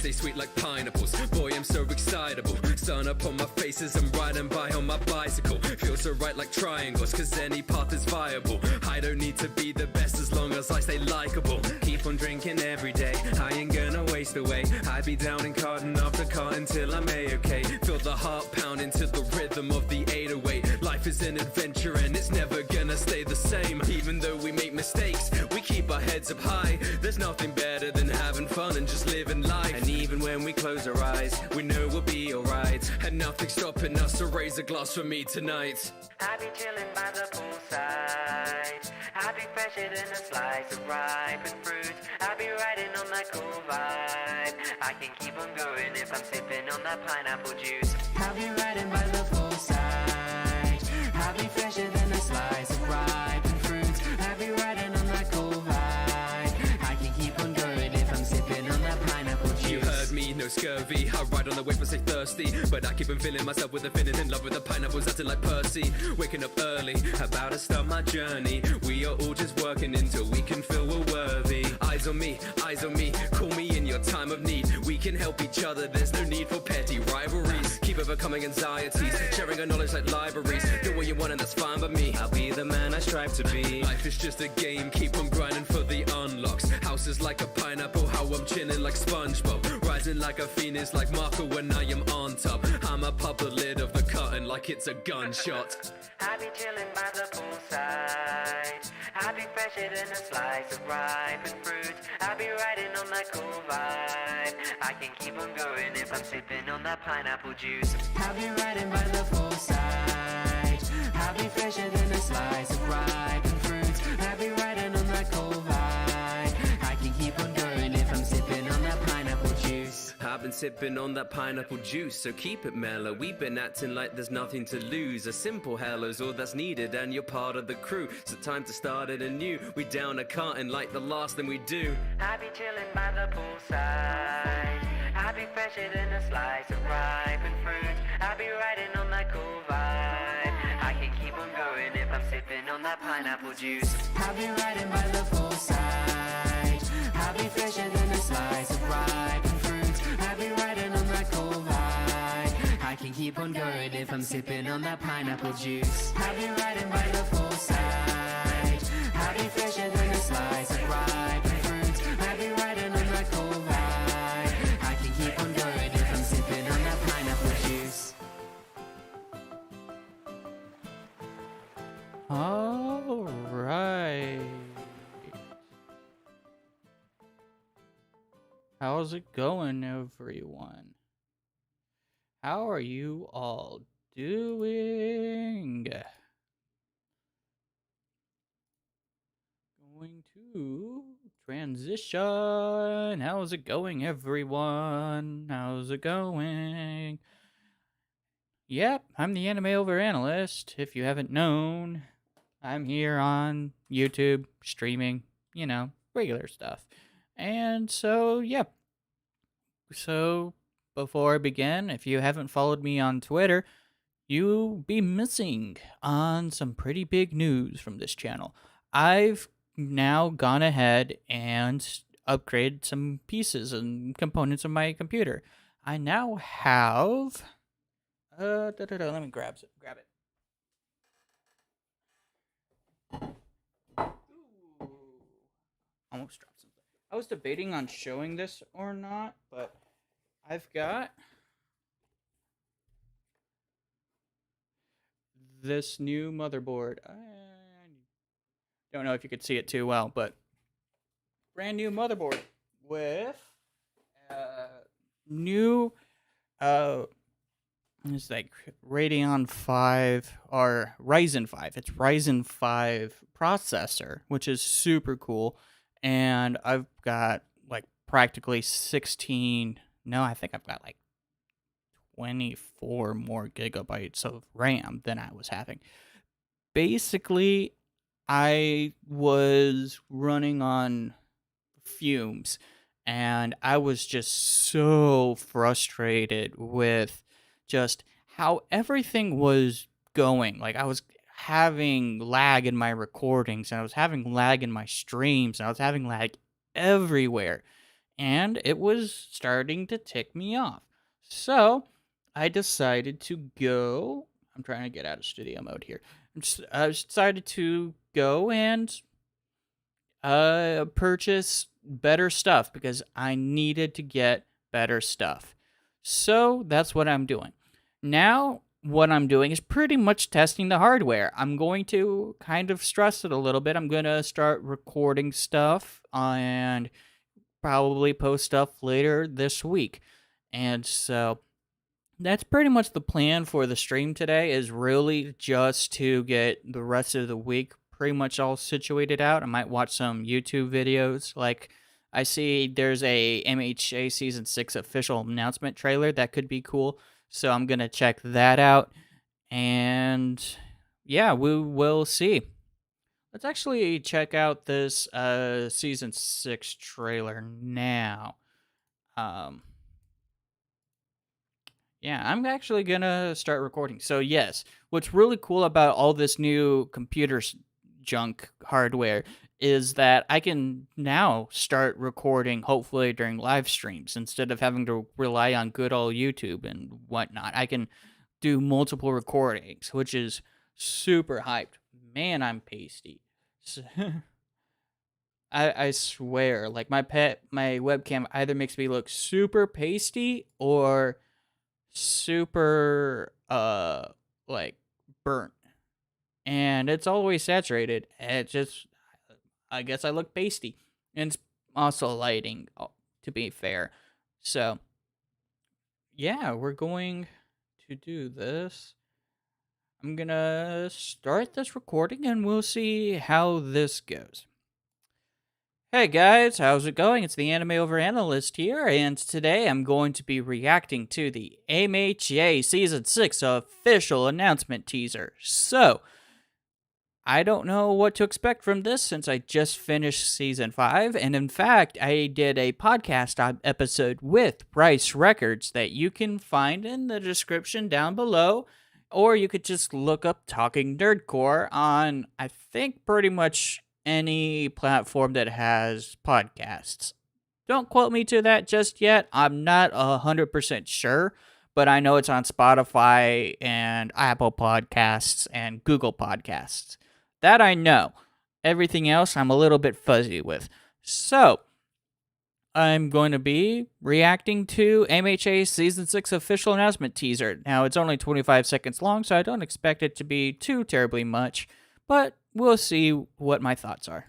stay sweet like pineapples. Boy, I'm so excitable. Sun up on my face as I'm riding by on my bicycle. Feels so right like triangles, cause any path is viable. I don't need to be the best as long as I stay likable. Keep on drinking every day, I ain't gonna waste away. I'd be down in carton after carton till I'm A-okay. Feel the heart pounding to the rhythm of the 808. Life is an adventure and it's never gonna stay the same. Even though we make mistakes, we keep our heads up high. There's nothing better than having fun and just living life. And even when we close our eyes, we know we'll be alright. And nothing's stopping us, so raise a glass for me tonight. I be chilling by the poolside. I be fresher than a slice of ripened fruit. I be riding on that cool vibe. I can keep on going if I'm sipping on that pineapple juice. I be riding by the poolside. I be fresher than a slice of ripened fruit. I be riding on that cool vibe. I can keep on going if I'm sipping on that pineapple juice. You heard me, no scurvy. I ride on the wave and stay thirsty, but I keep on feeling myself with a feeling in love with the pineapples, acting like Percy. Waking up early, about to start my journey. We are all just working until we can feel we're worthy. Eyes on me, call me in your time of need. We can help each other, there's no need for petty rivalries. Keep overcoming anxieties, sharing our knowledge like libraries. Do what you want and that's fine by me, I'll be the man I strive to be. Life is just a game, keep on grinding for the unlocks. House is like a pineapple, how I'm chilling like SpongeBob. Rising like a phoenix, like Marco when I am on top. I'ma pop the lid of the curtain like it's a gunshot. I be chilling by the poolside. I be fresher than a slice of ripened fruit. I be riding on that cool vibe. I can keep on going if I'm sipping on that pineapple juice. I be riding by the poolside. I be fresher than a slice of ripened fruit. I be riding on that cool vibe. I can keep on going if I'm sipping on that pineapple juice. I've been sipping on that pineapple juice, so keep it mellow. We've been acting like there's nothing to lose. A simple hello's all that's needed and you're part of the crew. So time to start it anew. We down a carton like the last thing we do. I be chilling by the poolside. I be fresher than a slice of ripened fruit. I be riding on that cool vibe. I can keep on going if I'm sipping on that pineapple juice. I be riding by the poolside. I be fresher than a slice of ripened fruit. I be riding on that cool vibe. I can keep on going if I'm sipping on that pineapple juice. I be riding by the poolside. I be fresher than a slice of ripened fruit. I be riding on that cool vibe. I can keep on going if I'm sipping on that pineapple juice. All right. How's it going, everyone? How are you all doing? Going to transition. How's it going, everyone? How's it going? Yep, I'm the anime over analyst. If you haven't known, I'm here on YouTube streaming, regular stuff. And so, yeah. So, before I begin, if you haven't followed me on Twitter, you'll be missing on some pretty big news from this channel. I've now gone ahead and upgraded some pieces and components of my computer. I now have... let me grab it. Ooh. Almost dropped something. I was debating on showing this or not, but I've got this new motherboard. I don't know if you could see it too well, but brand new motherboard with new it's like Radeon 5 or Ryzen 5. It's Ryzen 5 processor, which is super cool. And I've got like practically 16. No, I think I've got like 24 more gigabytes of RAM than I was having. Basically, I was running on fumes and I was just so frustrated with just how everything was going. Like, I was having lag in my recordings, and I was having lag in my streams, and I was having lag everywhere. and it was starting to tick me off. So I decided to go. I'm trying to get out of studio mode here. I decided to go and purchase better stuff because I needed to get better stuff. So that's what I'm doing. Now, what I'm doing is pretty much testing the hardware. I'm going to kind of stress it a little bit. I'm going to start recording stuff and probably post stuff later this week. And so that's pretty much the plan for the stream today, is really just to get the rest of the week pretty much all situated out. I might watch some YouTube videos. Like, I see there's a MHA Season 6 official announcement trailer that could be cool. So I'm going to check that out. And yeah, we will see. Let's actually check out this Season 6 trailer now. Yeah, I'm actually gonna start recording. So yes, what's really cool about all this new junk hardware is that I can now start recording, hopefully during live streams, instead of having to rely on good old YouTube and whatnot. I can do multiple recordings, which is super hyped. Man, I'm pasty. I swear, like my webcam either makes me look super pasty or super like burnt, and it's always saturated. It just, I guess I look pasty, and it's also lighting, to be fair. So yeah, we're going to do this. I'm gonna start this recording and we'll see how this goes. Hey guys, how's it going? It's the Anime Over Analyst here, and today I'm going to be reacting to the MHA Season 6 official announcement teaser. So, I don't know what to expect from this since I just finished Season 5, and in fact, I did a podcast episode with Bryce Records that you can find in the description down below, or you could just look up Talking Nerdcore on, I think, pretty much any platform that has podcasts. Don't quote me to that just yet. I'm not 100% sure, but I know it's on Spotify and Apple Podcasts and Google Podcasts. That I know. Everything else I'm a little bit fuzzy with. So, I'm going to be reacting to MHA Season 6 official announcement teaser. Now, it's only 25 seconds long, so I don't expect it to be too terribly much, but we'll see what my thoughts are.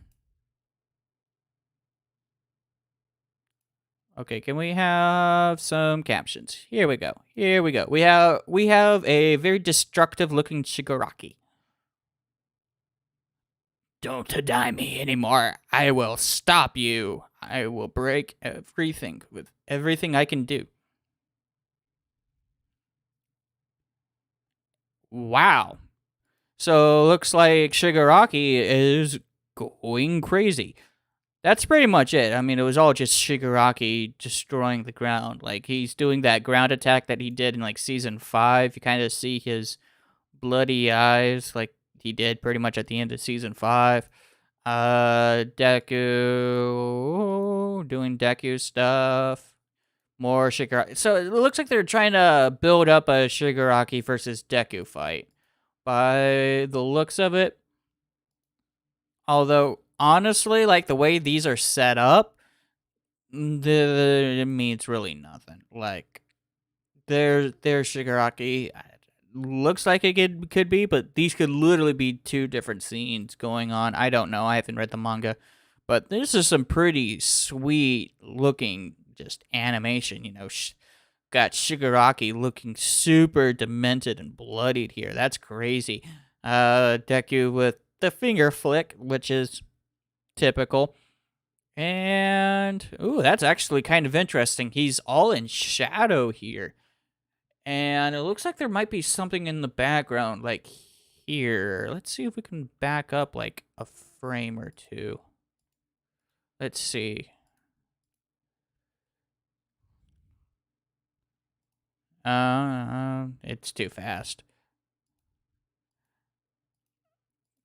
Okay, can we have some captions? Here we go. Here we go. We have a very destructive looking Shigaraki. Don't deny me anymore. I will stop you. I will break everything with everything I can do. Wow. So looks like Shigaraki is going crazy. That's pretty much it. I mean, it was all just Shigaraki destroying the ground. Like, he's doing that ground attack that he did in, like, Season 5. You kind of see his bloody eyes, like he did pretty much at the end of Season 5. Deku doing Deku stuff. More Shigaraki. So it looks like they're trying to build up a Shigaraki versus Deku fight. By the looks of it. Although, honestly, like, the way these are set up, it means really nothing. Like, there's Shigaraki. Looks like it could be, but these could literally be two different scenes going on. I don't know. I haven't read the manga. But this is some pretty sweet looking just animation, you know. Got Shigaraki looking super demented and bloodied here. That's crazy. Deku with the finger flick, which is typical. And, ooh, that's actually kind of interesting. He's all in shadow here. And it looks like there might be something in the background, like here. Let's see if we can back up like a frame or two. Let's see. It's too fast.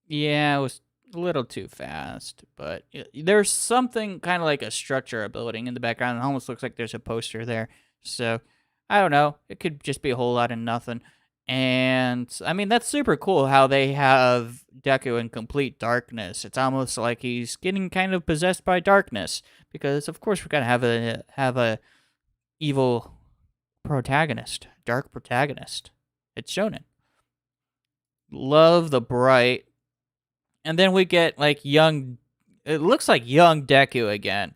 Yeah, A little too fast, but there's something kind of like a structure, a building in the background. It almost looks like there's a poster there. So, I don't know. It could just be a whole lot of nothing. And, I mean, that's super cool how they have Deku in complete darkness. It's almost like he's getting kind of possessed by darkness. Because, of course, we're going to have a evil protagonist, dark protagonist. It's shonen. Love the bright. And then we get like it looks like young Deku again.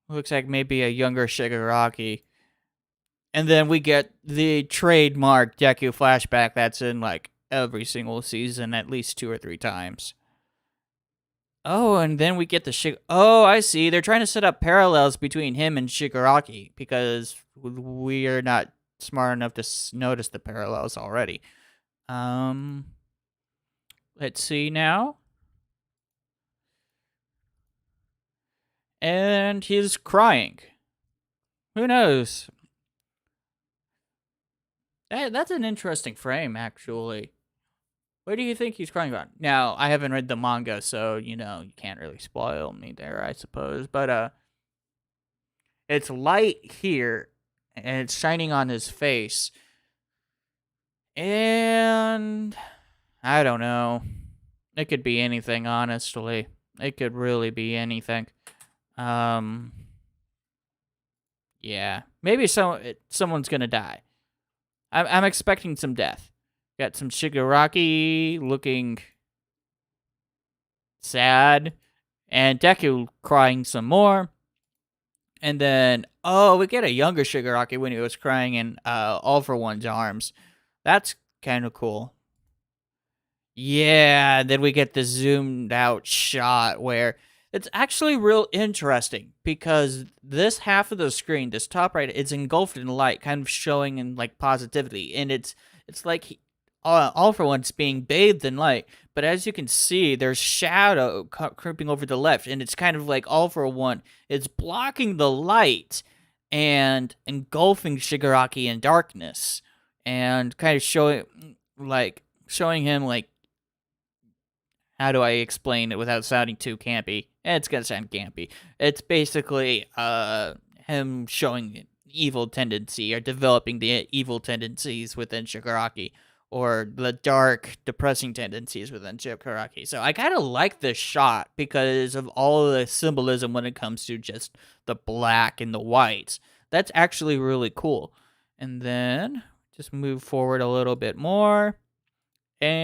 Looks like maybe a younger Shigaraki. And then we get the trademark Deku flashback that's in like every single season at least 2 or 3 times. Oh, and then we get oh, I see. They're trying to set up parallels between him and Shigaraki because we are not smart enough to notice the parallels already. Let's see now. And he's crying. Who knows? That's an interesting frame, actually. What do you think he's crying about? Now, I haven't read the manga, so, you can't really spoil me there, I suppose. But, it's light here, and it's shining on his face. And I don't know. It could be anything, honestly. It could really be anything. Yeah. Maybe someone's gonna die. I'm expecting some death. Got some Shigaraki looking sad, and Deku crying some more. And then, we get a younger Shigaraki when he was crying in All for One's arms. That's kind of cool. Yeah, then we get the zoomed out shot where it's actually real interesting because this half of the screen, this top right, it's engulfed in light, kind of showing in like positivity, and it's like All for One's being bathed in light. But as you can see, there's shadow creeping over the left, and it's kind of like All for One. It's blocking the light and engulfing Shigaraki in darkness, and kind of showing him like. How do I explain it without sounding too campy? It's gonna sound campy. It's basically him showing evil tendency or developing the evil tendencies within Shigaraki, or the dark, depressing tendencies within Shigaraki. So I kind of like this shot because of all the symbolism when it comes to just the black and the whites. That's actually really cool. And then just move forward a little bit more. And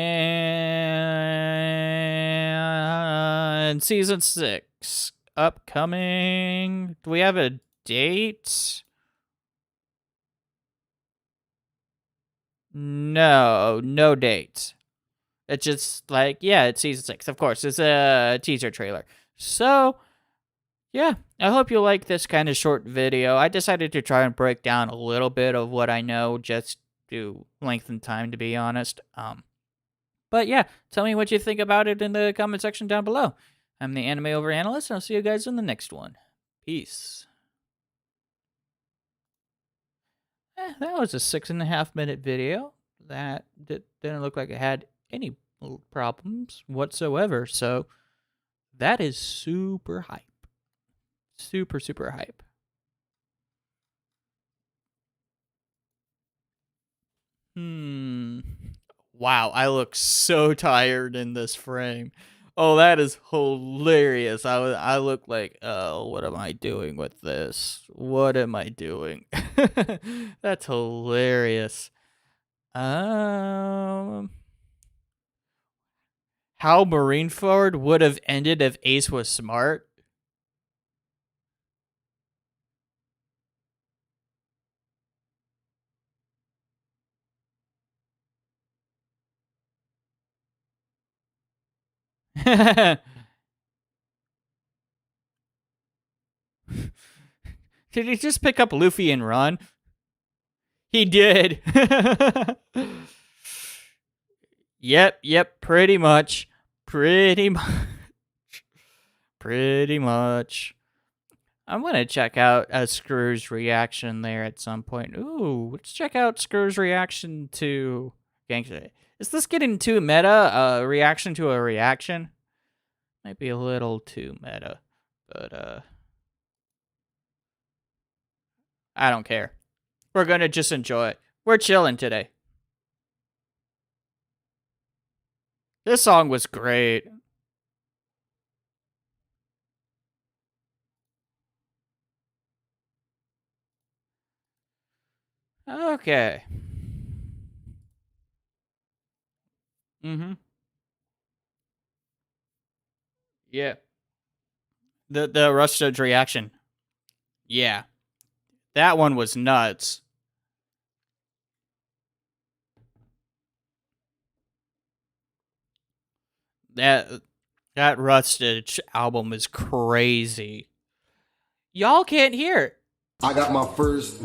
season 6 upcoming. Do we have a date? No date. It's just like, yeah, it's season 6. Of course, it's a teaser trailer. So, yeah, I hope you like this kind of short video. I decided to try and break down a little bit of what I know just to lengthen time, to be honest. But yeah, tell me what you think about it in the comment section down below. I'm the Anime Over Analyst, and I'll see you guys in the next one. Peace. That was a 6.5 minute video. That didn't look like it had any problems whatsoever. So that is super hype. Super, super hype. Wow, I look so tired in this frame. Oh, that is hilarious. I look like, oh, what am I doing with this? What am I doing? That's hilarious. How Marineford would have ended if Ace was smart. Did he just pick up Luffy and run? He did. Yep, pretty much. Pretty much. I'm going to check out Screw's reaction there at some point. Ooh, let's check out Screw's reaction to Gangster. Is this getting too meta? A reaction to a reaction? Might be a little too meta, but I don't care. We're gonna just enjoy it. We're chilling today. This song was great. Okay. Mm-hmm. Yeah. The Rustage reaction. Yeah. That one was nuts. That Rustage album is crazy. Y'all can't hear. I got my first.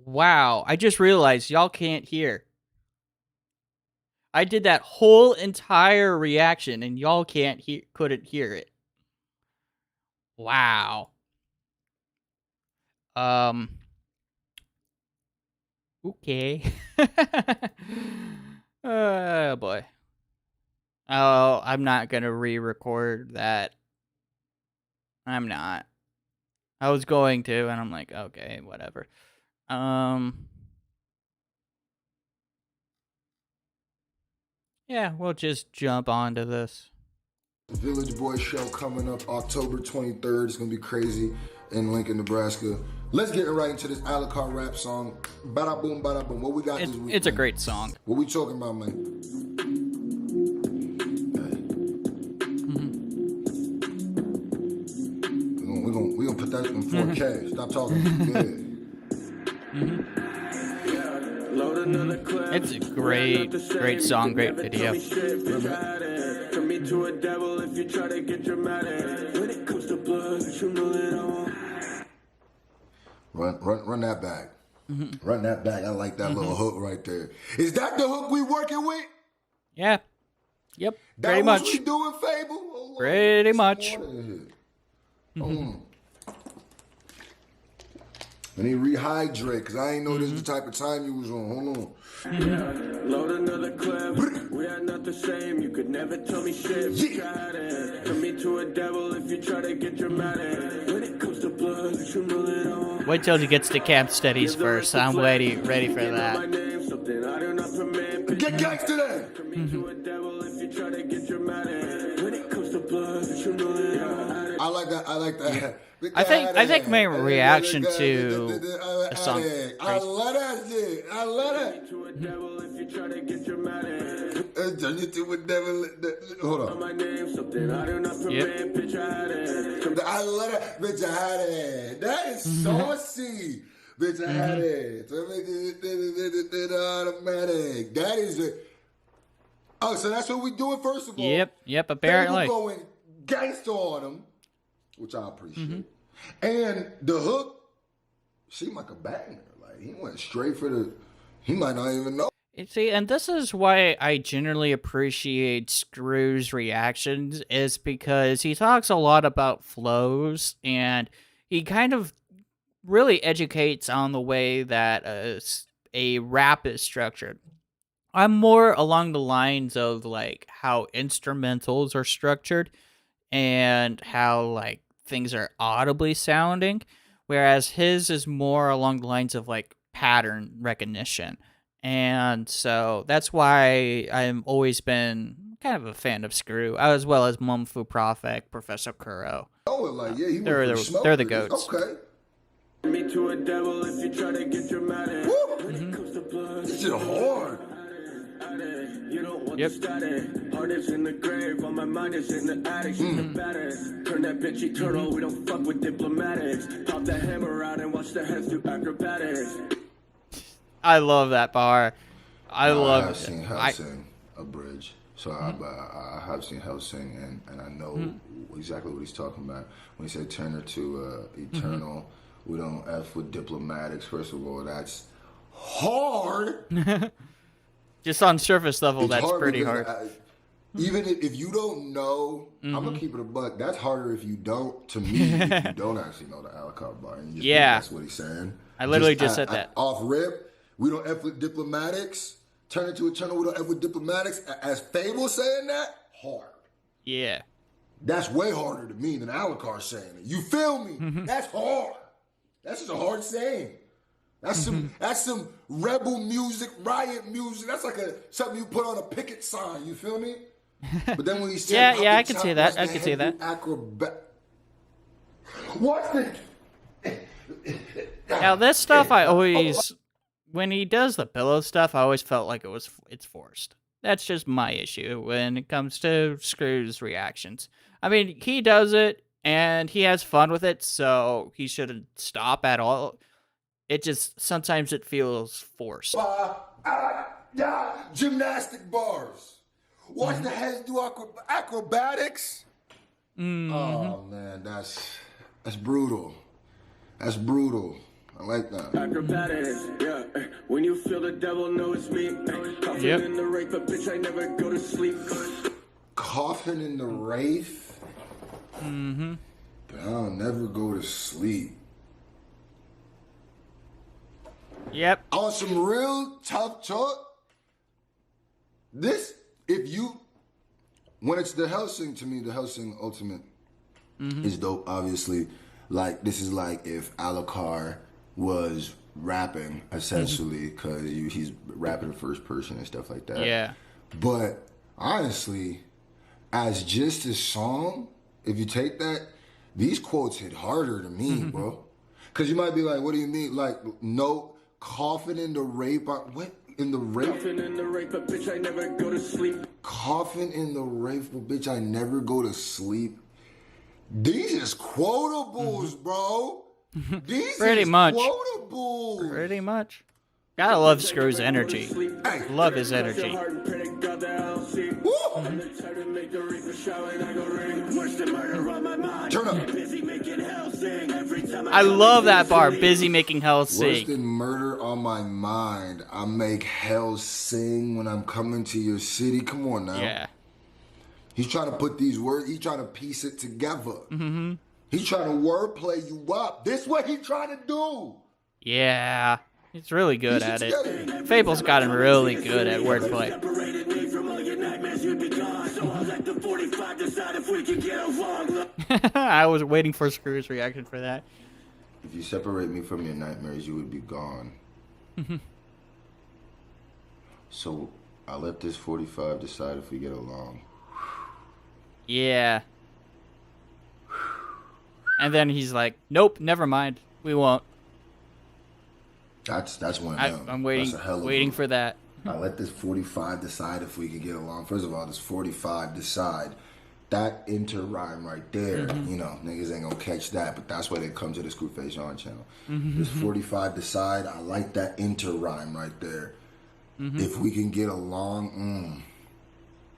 Wow, I just realized y'all can't hear. I did that whole entire reaction and y'all couldn't hear it. Wow. Okay. Oh boy. Oh, I'm not gonna re-record that. I'm not. I was going to, and I'm like, okay, whatever. Yeah, we'll just jump onto this. Village Boy show coming up October 23rd. It's gonna be crazy in Lincoln, Nebraska. Let's get right into this a la carte rap song. Bada boom, bada boom. What we got this week? It's a great song. What we talking about, man? We gonna put that in 4K. Stop talking. Good. It's a great song, great video. Run that back. Run that back. I like that little hook right there. Is that the hook we working with? Yeah. Yep. That Pretty what much. we doing, Fable? Oh, Pretty much. Let me rehydrate, because I ain't know this is the type of time you was on. Hold on. Load another clip. We are not the same. You could never tell me shit. Yeah. Turn me to a devil if you try to get dramatic. When it comes to blood, you know that I won't. Wait till he gets to camp studies first. I'm ready for that. Get gangsta then. Turn me to a devil if you try to get dramatic. When it comes to blood, you know that I won't. I like that. I like that. I think my reaction to the song. I love that shit. I love that. To a devil if you try to get dramatic. Turn you to a devil. Hold on. My name, something I do not permit. Bitch, I had it. I love that. Bitch, I had it. That is saucy. Bitch, I had it. Automatic. That is it. Oh, so that's what we doing first of all. Yep, apparently. Then we're going gangster on them, which I appreciate. And the hook seemed like a banger. Like, he went straight for the, he might not even know. See, and this is why I generally appreciate Screw's reactions, is because he talks a lot about flows, and he kind of really educates on the way that a rap is structured. I'm more along the lines of, like, how instrumentals are structured and how, like, things are audibly sounding, whereas his is more along the lines of, like, pattern recognition. And so that's why I've always been kind of a fan of Screw, as well as Mumfu Prophet, Professor Kuro. Oh, like, yeah, he They're the goats. Okay. Me to a devil if you try to get dramatic. When it comes to blood, This shit hard. you don't want to static. Heart is in the grave, on my mind is in the attic. She's the baddest. Turn that bitch eternal, we don't fuck with diplomatics. Pop the hammer out and watch the hands do acrobatics. I love that bar. I love have it. seen Hell sing a bridge. So I have seen Hell sing, and I know exactly what he's talking about. When he said turn her to eternal, we don't F with diplomatics. First of all, that's hard. Just on surface level, It's that's pretty because hard. Even if you don't know, I'm gonna keep it a buck. That's harder if you don't. To me, if you don't actually know the a la carte bar, and you just think that's what he's saying. I literally just said that. Off rip, we don't F with diplomatics. Turn into eternal, we don't F with diplomatics. As Fable saying that, hard. Yeah. That's way harder to me than Alucard saying it. You feel me? That's hard. That's just a hard saying. That's some rebel music, riot music. That's like something you put on a picket sign. You feel me? But then when he said, Yeah, I can see that. I can see that. What's the? Now this stuff, I always, when he does the pillow stuff, I always felt like it's forced. That's just my issue when it comes to Screw's reactions. I mean, he does it and he has fun with it, so he shouldn't stop at all. It just sometimes it feels forced. Gymnastic bars. Watch the heads do acrobatics. Oh man, that's brutal. That's brutal. I like that. Acrobatics, yeah. When you feel the devil, know it's me. Coffin in the rape, but bitch, I never go to sleep. Coffin in the wraith? But I'll never go to sleep. Yep. On some real tough talk, when it's the Hellsing, to me, the Hellsing Ultimate is dope, obviously. Like, this is like if Alucard was rapping, essentially, because he's rapping in first person and stuff like that. Yeah. But, honestly, as just a song, if you take that, these quotes hit harder to me, bro. Because you might be like, what do you mean? Like, no, coffin in the rape, what? In the rape? Coffin in the rape, but bitch, I never go to sleep. Coffin in the rape, but bitch, I never go to sleep. These is quotables, bro. These Pretty is much. quotables. Pretty much. Gotta love Screw's energy. Hey. Love his energy. Turn up. I love that bar. Busy making hell Worse sing. than murder on my mind. I make hell sing when I'm coming to your city. Come on now. Yeah. He's trying to put these words, he's trying to piece it together. He's trying to wordplay you up. This is what he's trying to do. Yeah. He's really good at it. Fable's gotten really good at wordplay. I was waiting for Screw's reaction for that. If you separate me from your nightmares, you would be gone. So I let this 45 decide if we get along. Yeah. And then he's like, nope, never mind. We won't. That's one of them. I'm waiting, That's a hell of waiting a- for that. I let this 45 decide if we can get along. First of all, this 45 decide. That inter-rhyme right there, you know, niggas ain't gonna catch that, but that's why they come to the Screwface On channel. This 45 decide, I like that inter-rhyme right there. If we can get along,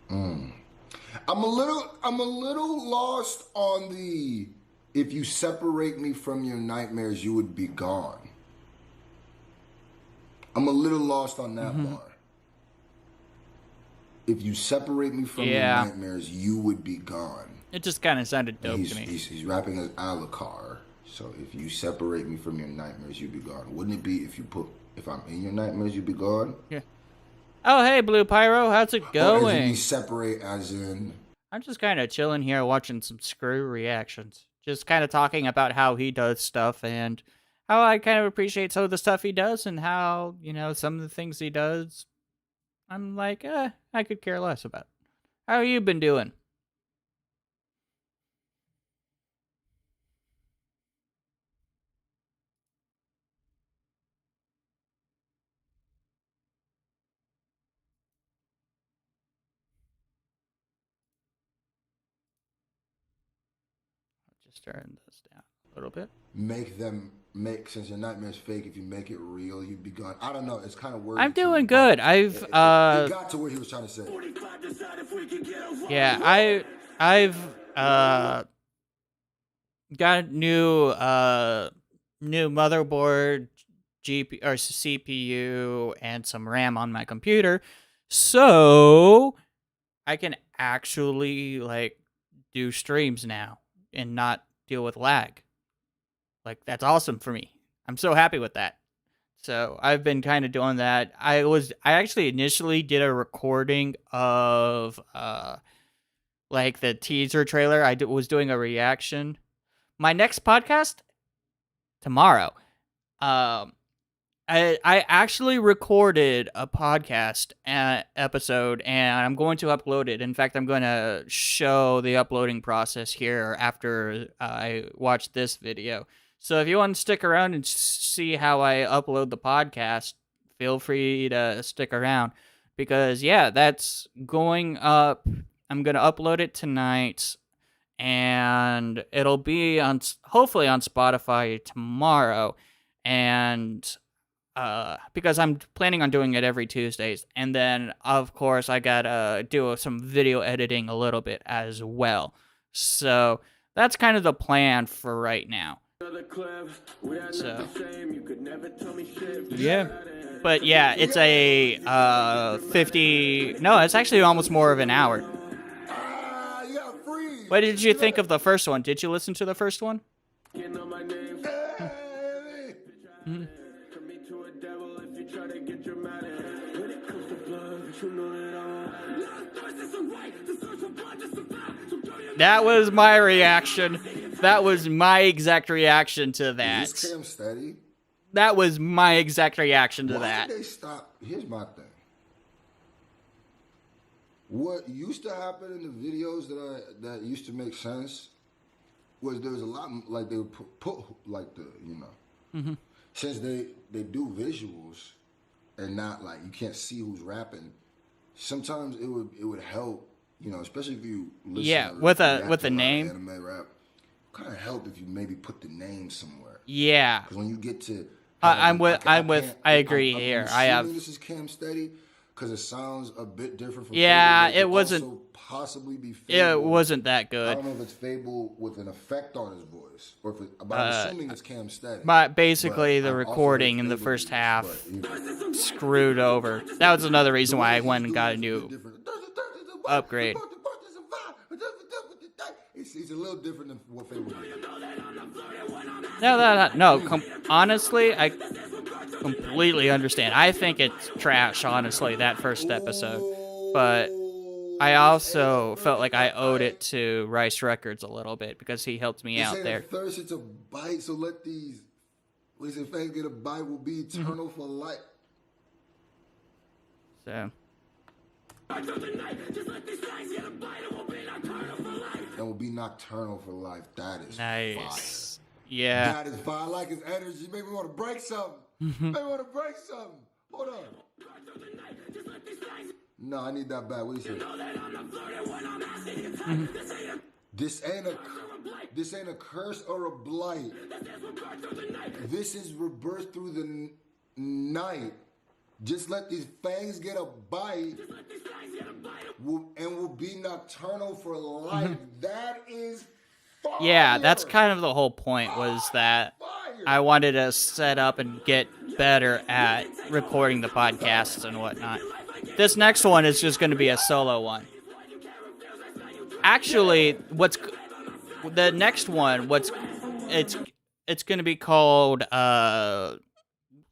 I'm a little lost on the, if you separate me from your nightmares, you would be gone. I'm a little lost on that bar. If you separate me from your nightmares, you would be gone. It just kind of sounded dope to me. He's rapping as Alucard. So if you separate me from your nightmares, you'd be gone. Wouldn't it be if I'm in your nightmares, you'd be gone? Yeah. Oh, hey, Blue Pyro, how's it Or going? as in you separate as in... I'm just kind of chilling here watching some Screw reactions. Just kind of talking about how he does stuff and how I kind of appreciate some of the stuff he does and how, you know, some of the things he does, I'm like, I could care less about. How you been doing? I'll just turn this down a little bit. Since your nightmare's fake, if you make it real, you'd be gone. I don't know. It's kind of weird. I'm doing good. It got to what he was trying to say. Yeah, I've got a new motherboard, GPU or CPU, and some RAM on my computer, so I can actually like do streams now and not deal with lag. Like, that's awesome for me. I'm so happy with that. So I've been kind of doing that. I actually initially did a recording of like the teaser trailer. Was doing a reaction. My next podcast tomorrow. I actually recorded a podcast episode, and I'm going to upload it. In fact, I'm going to show the uploading process here after I watch this video. So if you want to stick around and see how I upload the podcast, feel free to stick around. Because, yeah, that's going up. I'm going to upload it tonight, and it'll be on hopefully on Spotify tomorrow. And because I'm planning on doing it every Tuesdays. And then, of course, I gotta do some video editing a little bit as well. So that's kind of the plan for right now. So, yeah. But yeah, it's a 50... No, it's actually almost more of an hour. What did you think of the first one? Did you listen to the first one? That was my reaction. That was my exact reaction to that. Is this Cam Steady? That was my exact reaction to that. Why did they stop? Here's my thing. What used to happen in the videos that used to make sense was there was a lot like they would put like the since they do visuals and not like you can't see who's rapping. Sometimes it would help, especially if you listen to with a name. Anime rap, kind of help if you maybe put the name somewhere. Yeah. Because when you get to, I agree here. I have. This is Cam Steady because it sounds a bit different from. Yeah, Fable, it wasn't. Also possibly be Fable. It wasn't that I good. don't know if it's Fable with an effect on his voice, or if but I'm assuming it's Cam Steady. But basically, the recording in the first half screwed over. That was another reason why I went and got a new upgrade. It's a little different than what Fable did. No. Honestly, I completely understand. I think it's trash, honestly, that first episode. But I also felt like I owed it to Rice Records a little bit because he helped me out there. Thirst, it's a bite, so let these fans get a bite will be eternal for life. So. And will be nocturnal for life. That is nice. Fire. Yeah. That is fire. I like his energy. Maybe want to break something. Maybe want to break something. Hold on. No, I need that back. What do you say? This ain't a curse or a blight. This is rebirth through the night. Just let these fangs get a bite, and will be nocturnal for life. That is fire. Yeah, that's kind of the whole point, was that I wanted to set up and get better at recording the podcasts and whatnot. This next one is just going to be a solo one. Actually, the next one, it's going to be called,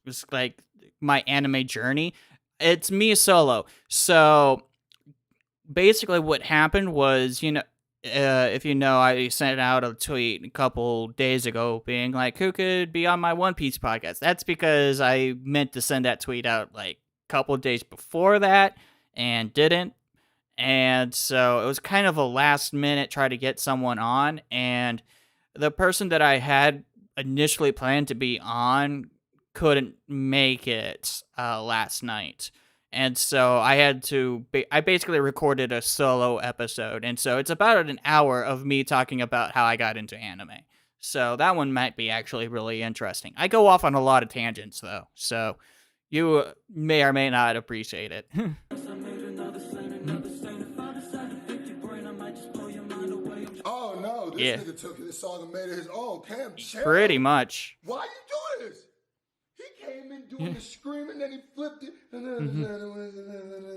it's like my anime journey. It's me solo. So basically what happened was, if you know, I sent out a tweet a couple days ago being like, who could be on my One Piece podcast? That's because I meant to send that tweet out like a couple of days before that and didn't. And so it was kind of a last minute try to get someone on. And the person that I had initially planned to be on couldn't make it last night. And so I basically recorded a solo episode. And so it's about an hour of me talking about how I got into anime. So that one might be actually really interesting. I go off on a lot of tangents, though. So you may or may not appreciate it. Oh, no. This nigga took this song and made it his own. Cam, pretty much. Why you doing this? He came in doing the screaming, then he flipped it.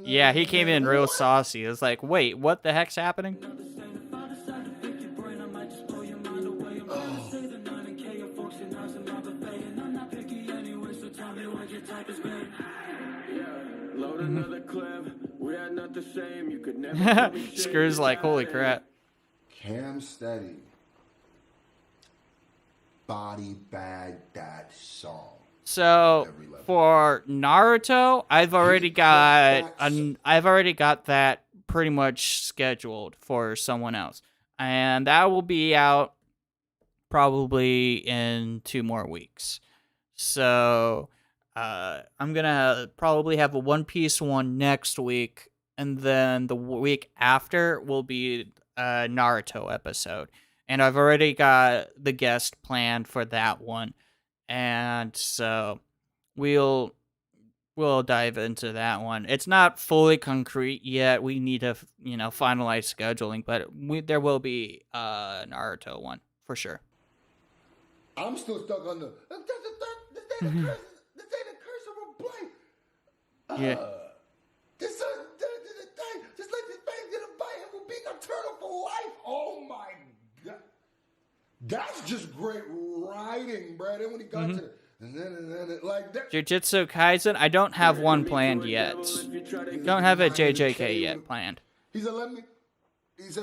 Yeah, he came in real saucy. It was like, wait, what the heck's happening? Load another clip. We are not the same. You could never tell me shit. Screw's like, holy crap. Cam Steady. Body bag that song. So for Naruto, I've already got that pretty much scheduled for someone else, and that will be out probably in 2 more weeks. So I'm gonna probably have a One Piece one next week, and then the week after will be a Naruto episode. And I've already got the guest planned for that one. And so we'll dive into that one. It's not fully concrete yet. We need to, finalize scheduling, but there will be a Naruto one for sure. I'm still stuck on the this ain't a curse of a blank. Yeah. Just let this bang get a bite and we'll be a turtle for life. Oh my god. That's just great writing, bro. Then when he got to like that. Jujutsu Kaisen, I don't have one planned yet. Don't have a JJK yet planned. He said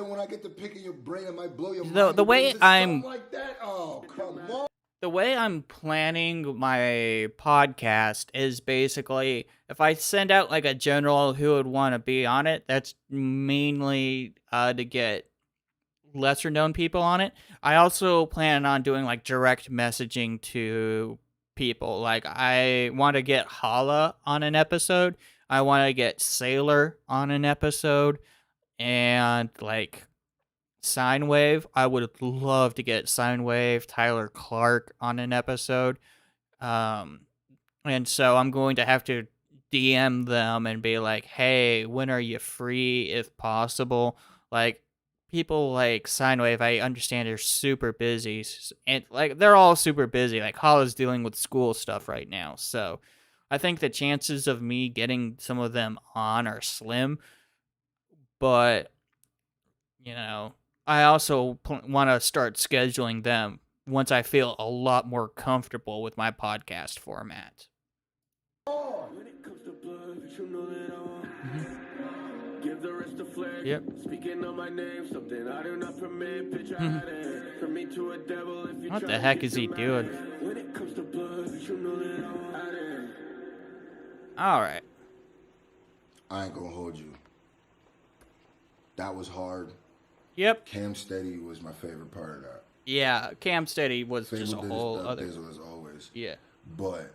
when I get to picking your brain, I might blow your mind. The way I'm like that? Oh, come on. The way I'm planning my podcast is basically if I send out like a general who would want to be on it, that's mainly to get lesser known people on it. I also plan on doing like direct messaging to people. Like I want to get Hala on an episode. I want to get Sailor on an episode, and like Sinewave. I would love to get Sinewave, Tyler Clark on an episode. And so I'm going to have to DM them and be like, hey, when are you free if possible? Like people like Sinewave, I understand they're super busy, and like they're all super busy. Like Hala's dealing with school stuff right now. So I think the chances of me getting some of them on are slim, but I also want to start scheduling them once I feel a lot more comfortable with my podcast format. Yep. What the heck is he doing? All right. I ain't gonna hold you. That was hard. Yep. Cam Steady was my favorite part of that. Yeah, Cam Steady was just a Fable whole did other. his as always. Yeah. But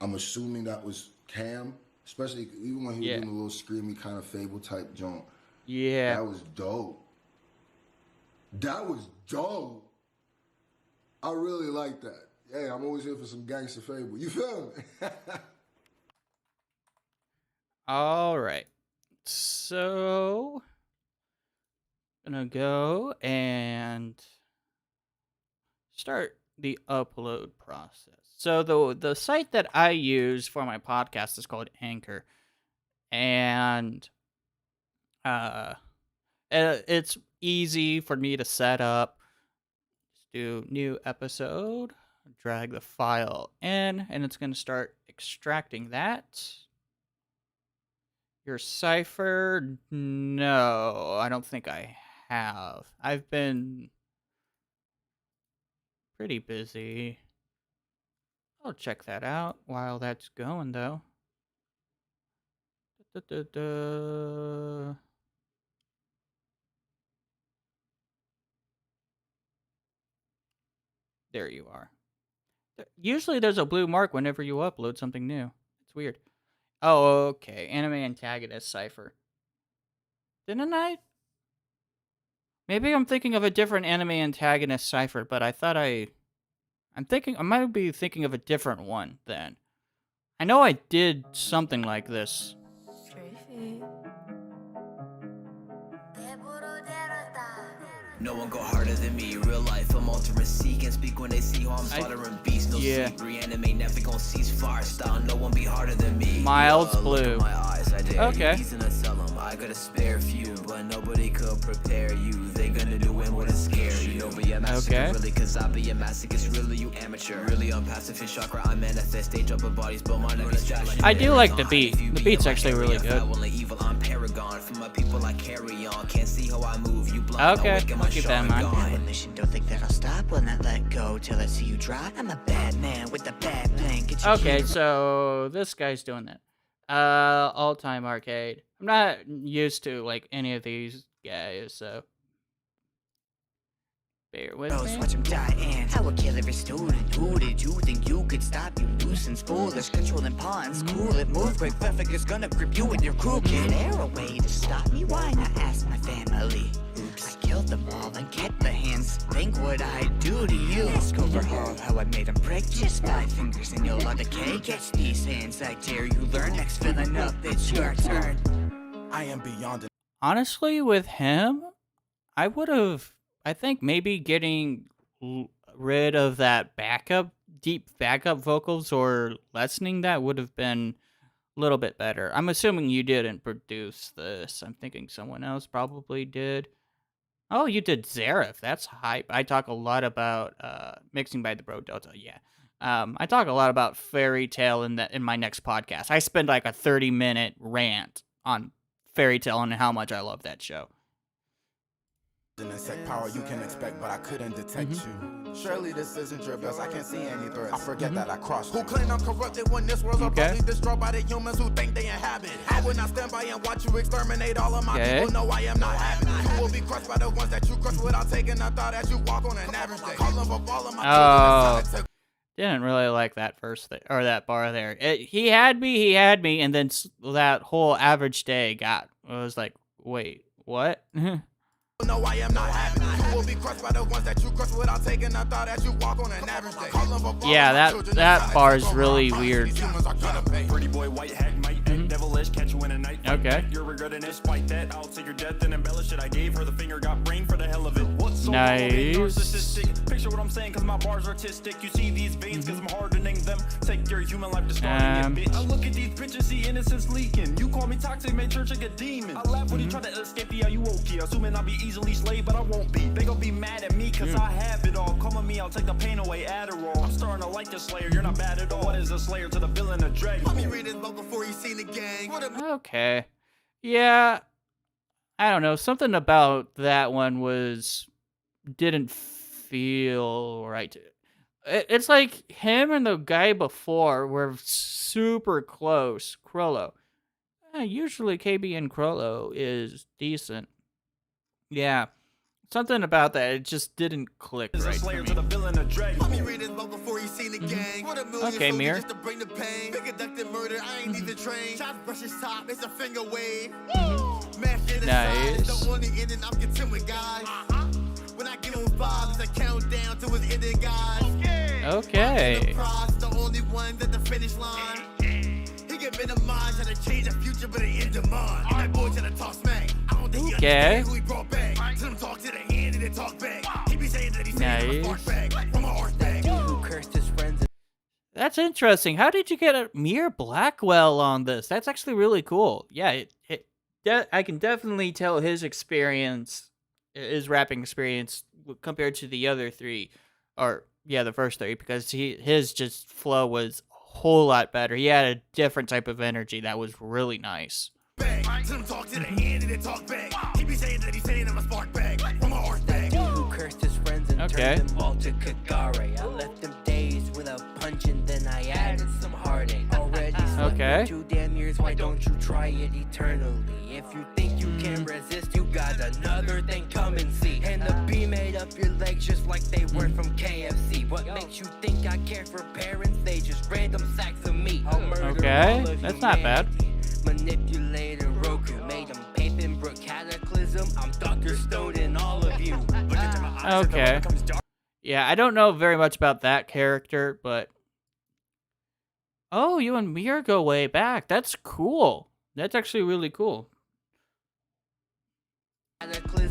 I'm assuming that was Cam, especially even when he was doing a little screamy kind of Fable type junk. Yeah. That was dope. That was dope. I really like that. Hey, I'm always here for some gangster Fable. You feel me? All right. So gonna go and start the upload process. So the site that I use for my podcast is called Anchor, and it's easy for me to set up. Just do new episode, drag the file in, and it's gonna start extracting that. Your cipher? No, I don't think I have. I've been pretty busy. I'll check that out while that's going, though. There you are. Usually there's a blue mark whenever you upload something new. It's weird. Oh, okay. Anime antagonist cipher. Didn't I? Maybe I'm thinking of a different anime antagonist cipher, but I thought I might be thinking of a different one then. I know I did something like this. No one go harder than me, real life, I'm ultimate seek and speak when they see how I'm slaughtering beasts, no sleep, reanimate, never gon' cease, fire style, no one be harder than me. Miles Blue. My eyes, I dare okay. He's in a I got a spare few, but nobody could they'll prepare you. They gonna do it more to scare you. Know be a massacre, really, cause I be a masochist, really, you amateur. Really on pacifist chakra, I manifest. They jump in bodies, but mine be stash. I do like the beat. The beat's actually really good. Evil, I'm paragon. For my people, I carry on. Can't see how I move. You blind. Okay, I'll keep that in mind. Mission, don't think that I'll stop. Will not let go till I see you drop. I'm a bad man with a bad plan. Get your Okay, so this guy's doing that. All-time arcade. I'm not used to like any of these guys, so bear with me. watch him die, and I will kill every student. Who did you think you could stop? You nuisance, foolish, controlling pawns. Cool it, move quick, perfect is gonna grip you with your crew. Kid, there a way to stop me? Why not ask my family? Oops, I killed them all and kept the hands. Think what I do to you. Ask overhaul how I made them break. Just 5 fingers and you'll all decay. Catch these hands, I dare you learn. Next filling up, it's your turn. I am beyond it. Honestly, with him, I think maybe getting rid of that deep backup vocals or lessening that would have been a little bit better. I'm assuming you didn't produce this. I'm thinking someone else probably did. Oh, you did Zareth. That's hype. I talk a lot about mixing by the Bro Delta. Yeah. I talk a lot about Fairy Tale in my next podcast. I spend like a 30-minute rant on Fairy Tale and how much I love that show. Insect power you can expect, but I couldn't detect you. Surely this isn't your best. I can't see any threats. I forget that I crossed. Who claim I'm corrupted when this world's abruptly destroyed by the humans who think they inhabit? I would not stand by and watch you exterminate all of my people. No, I am not having it. You will be crushed by the ones that you crush without taking a thought as you walk on an average day. Call them for all of my children. Didn't really like that or that bar there. He had me, and then that whole average day was like, wait, what? No, I am not having it. You will be crushed by the ones that you crush without taking a thought as you walk on an average day. Yeah, that bar is really weird. Pretty boy, white hack, might devilish, catch you in a night. Okay. You're regretting it, spite that. I'll take your death and embellish it. I gave her the finger, got brain for the hell of it. What's so narcissistic? Picture what I'm saying, cause my bars are artistic. You see these veins, cause I'm hardening them. Take your human life, discarding it, bitch. I look at these bitches, see innocence leaking. You call me toxic, made church like a demon. I laugh when you try to escape the you okay. Assuming I'll be easily slayed, but I won't be. They gon' be mad at me, cause I have it all. Come with me, I'll take the pain away, Adderall. I'm starting to like the Slayer, you're not bad at all. What is a Slayer to the villain of Dragon? Let me read his book before he's seen the gang. Okay. Yeah. I don't know. Something about that one didn't feel right. It's like him and the guy before were super close. Krollo. Usually KB and Krollo is decent. Yeah. Something about that, it just didn't click right for me. Okay, Mir. Nice. Okay. Okay. Nice. That's interesting. How did you get a Mir Blackwell on this? That's actually really cool. Yeah, I can definitely tell his rapping experience compared to the other three, the first three, because his just flow was a whole lot better. He had a different type of energy that was really nice. Okay. I left them days without punching, then I added some heartache. Already Okay. 2 damn years, why don't you try it eternally? If you think you can resist, you got another thing come and see. And the bee made up your legs just like they were from KFC. What makes you think I care for parents? They just random sacks of meat. I'll murder all of that's not bad. Manipulator Roku made them Papin Brook Cataclysm. I'm Dr. Stone in all of you. Okay. Yeah, I don't know very much about that character, but... Oh, you and Mir go way back. That's cool. That's actually really cool.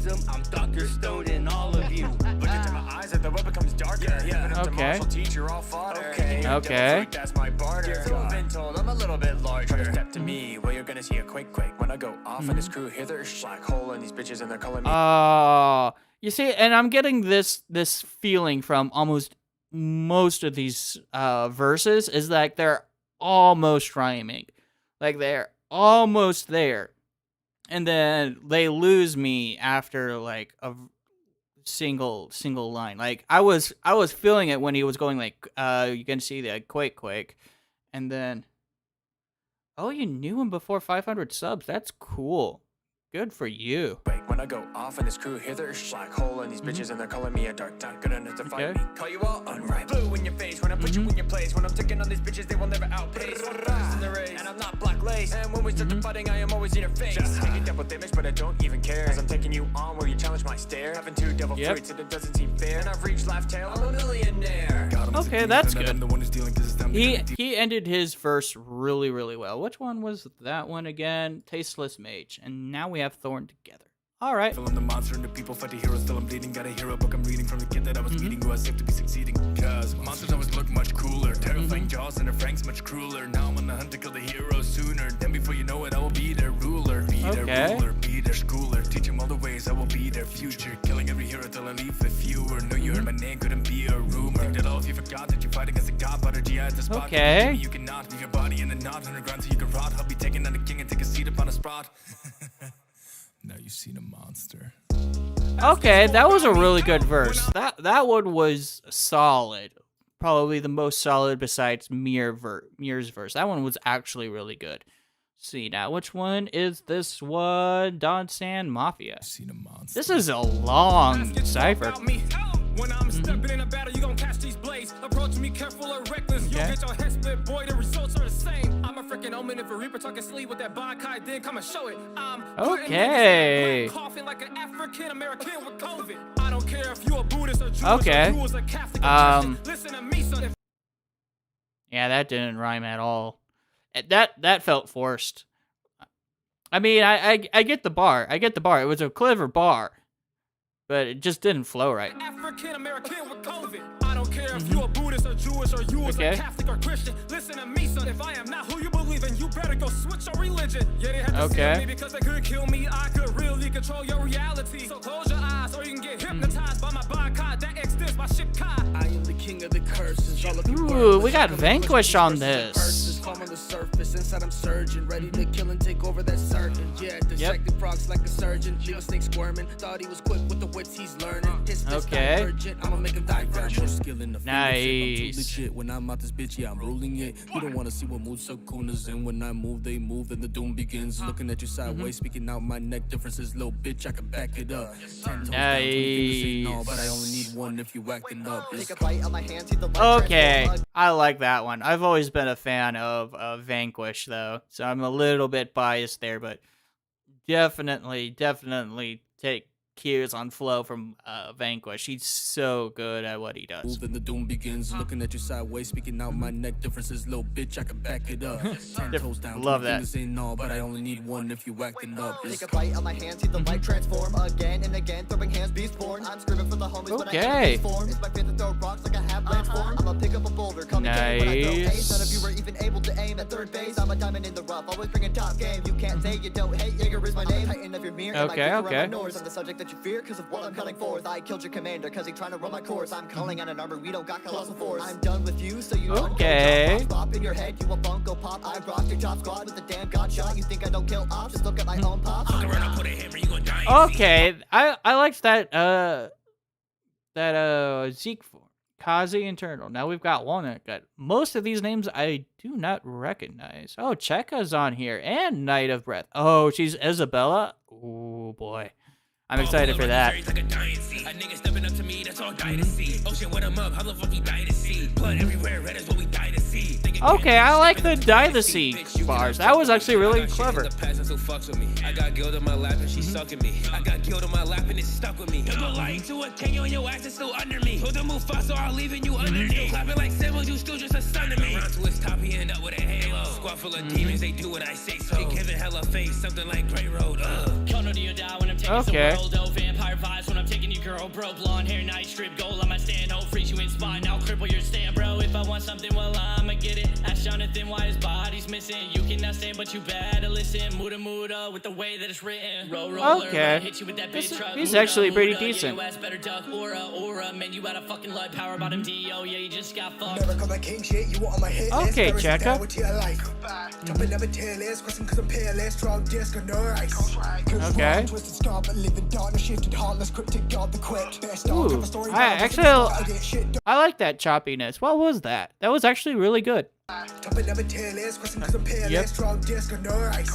bosom, I'm Dr. Stone in all of you. Look into my eyes and the web becomes darker. Yeah, Okay. Teacher, all fodder. Okay. That's my barter. I've been told I'm a little bit larger. Try to step to me, well, you're gonna see a quake when I go off and this crew hither. Black hole and these bitches and they're calling me. You see, and I'm getting this feeling from almost most of these verses is like they're almost rhyming, like they're almost there, and then they lose me after like a single line. Like I was feeling it when he was going like you can see the quake, and then oh, you knew him before 500 subs. That's cool. Good for you. When I go off and this crew hither, black hole and these bitches and they're calling me a dark time. Good enough to fight me. Call you all unripe. Blue in your face when I put you in your place. When I'm taking on these bitches, they will never outpace. In the race, and I'm not black lace. And when we start to fighting, I am always in your face. Just taking double damage, but I don't even care. As I'm taking you on, will you challenge my stare? Having two devil fruits and it doesn't seem fair. And I've reached life tail, I'm a millionaire. Okay, that's good. He ended his verse really, really well. Which one was that one again? Tasteless Mage. And now we have Thorn together. All right. I'm the monster and the people fight the hero. Still I'm bleeding. Got a hero book I'm reading from the kid that I was meeting. Who I saved to be succeeding. Cause monsters always look much cooler. Terrifying jaws and their franks much crueler. Now I'm on the hunt to kill the hero sooner. Then before you know it, I will be their ruler. Be their ruler. Be their schooler. Teach them all the ways. I will be their future. Killing every hero till I leave with fewer. Know you heard my name, couldn't be a rumor. Did all if you forgot that you fight against a god, but a GI at the spot. Okay. You cannot leave your body in the knot underground so you can rot. I'll be taking on the king and take a seat upon a spot. Now you've seen a monster. Okay, that was a really good verse. That one was solid. Probably the most solid besides Mir's verse. That one was actually really good. See now, which one is this one? Don San Mafia. Seen a monster. This is a long cipher. When I'm stepping in a battle, you gon' catch these blades. Approach me careful or reckless. You'll get your head split, boy. The results are the same. I'm a freaking omen. If a reaper talking sleep with that Bankai, then come and show it. I'm okay. Coughing like an African American with COVID. I don't care if you a Buddhist or Jewish okay. or you was a Catholic or Christian. Listen to me, son. Yeah, that didn't rhyme at all. That felt forced. I mean, I get the bar. I get the bar. It was a clever bar. But it just didn't flow right. African American with COVID. I don't care if you a Buddhist or Jewish or you was a Catholic or Christian. Listen to me, son. If I am not who you believe in, you better go switch your religion. Yeah, they had to scare me because they could kill me. I could really control your reality. So close your eyes or you can get hypnotized by my Bankai. That extends my ship Kai. I am the king of the curses. All of you ooh, we got Vanquish on this. On the surface, inside I'm surging, ready to kill and take over that certain. Yeah, dissecting frogs like a surgeon. Leave a snake squirming. Thought he was quick with the wits he's learning. His urgent. I'ma make him divergent. Skill in the nice. Shit. When I'm out this bitch, yeah, I'm ruling it. You don't wanna see what moves Sakuna's in. When I move, they move, then the doom begins. Looking at you sideways, speaking out my neck differences. Little bitch, I can back it up. 10 toes nice. Down, but I only need one if you acting up. Okay, I like that one. I've always been a fan of Vanquish, though, so I'm a little bit biased there, but definitely take cues on flow from Vanquish. He's so good at what he does. Then the doom begins. Looking at you sideways, speaking out my neck differences. Little bitch, I can back it up. 10 toes down. Love that. No, but I only need one if you acting up. Take a bite on my hand, see the light transform again and again. Throwing hands, beast born. I'm screaming for the homies, but I can't transform. It's my fate to throw rocks like I have lance form. I'ma pick up a boulder, come and when I throw haze. None of you were even able to aim at third base. I'm a diamond in the rough, always bringing top game. You can't say you don't hate. Jaeger is my name. Titan of your mirror. Okay. I'm the subject that you fear because of what I'm cutting forth. I killed your commander because he trying to run my course. I'm calling on an armor, we don't got colossal force. I'm done with you, so you don't go pop in your head, you a bunko pop. I rocked your top squad with a damn god shot. You think I don't kill ops? Just look at my own pop. Okay, I liked that Zeke Kazi Internal. Now we've got Walnut Gut. Most of these names I do not recognize. Oh, Cheka's on here and Knight of Breath. Oh, she's Isabella. Oh boy. I'm excited for that. Okay, I like the die the sea bars. That was actually really clever. I got guilt on my lap and she's sucking me. I got guilt on my lap and it's stuck with me. Don't go lying to a king, you and your ass is still under me. Hold the move fast, so I'm leaving you underneath. Clapping like symbols, you still just a son to me. Around to his top, he end up with a halo. Squad full of demons, they do what I say so. They give it hella face, something like Grey Road. Okay. girl, bro, blonde hair, night strip, gold on my stand, oh, freeze you in spot, now cripple your stand, bro. If I want something, well, I'ma get it. Ask Jonathan why his body's missing. You cannot stand, but you better listen. Muda with the way that it's written. Roller, Okay. hit you with that big truck. He's actually pretty decent. Yeah, better duck, aura, man, you out of fucking luck. Power bottom D.O., yeah, you just got fucked. Never got my king shit, you were on my hit list. Okay, Checka. Jumping never tailless, crossing cause I'm peerless. Drug disc on no ice. Okay. Twisted scar, but living darkness, shifted heartless, cryptic god the quick. Ooh, I like that choppiness. What was that? That was actually really good. Jumping never tailless, crossing cause I'm peerless. Drug disc on no ice.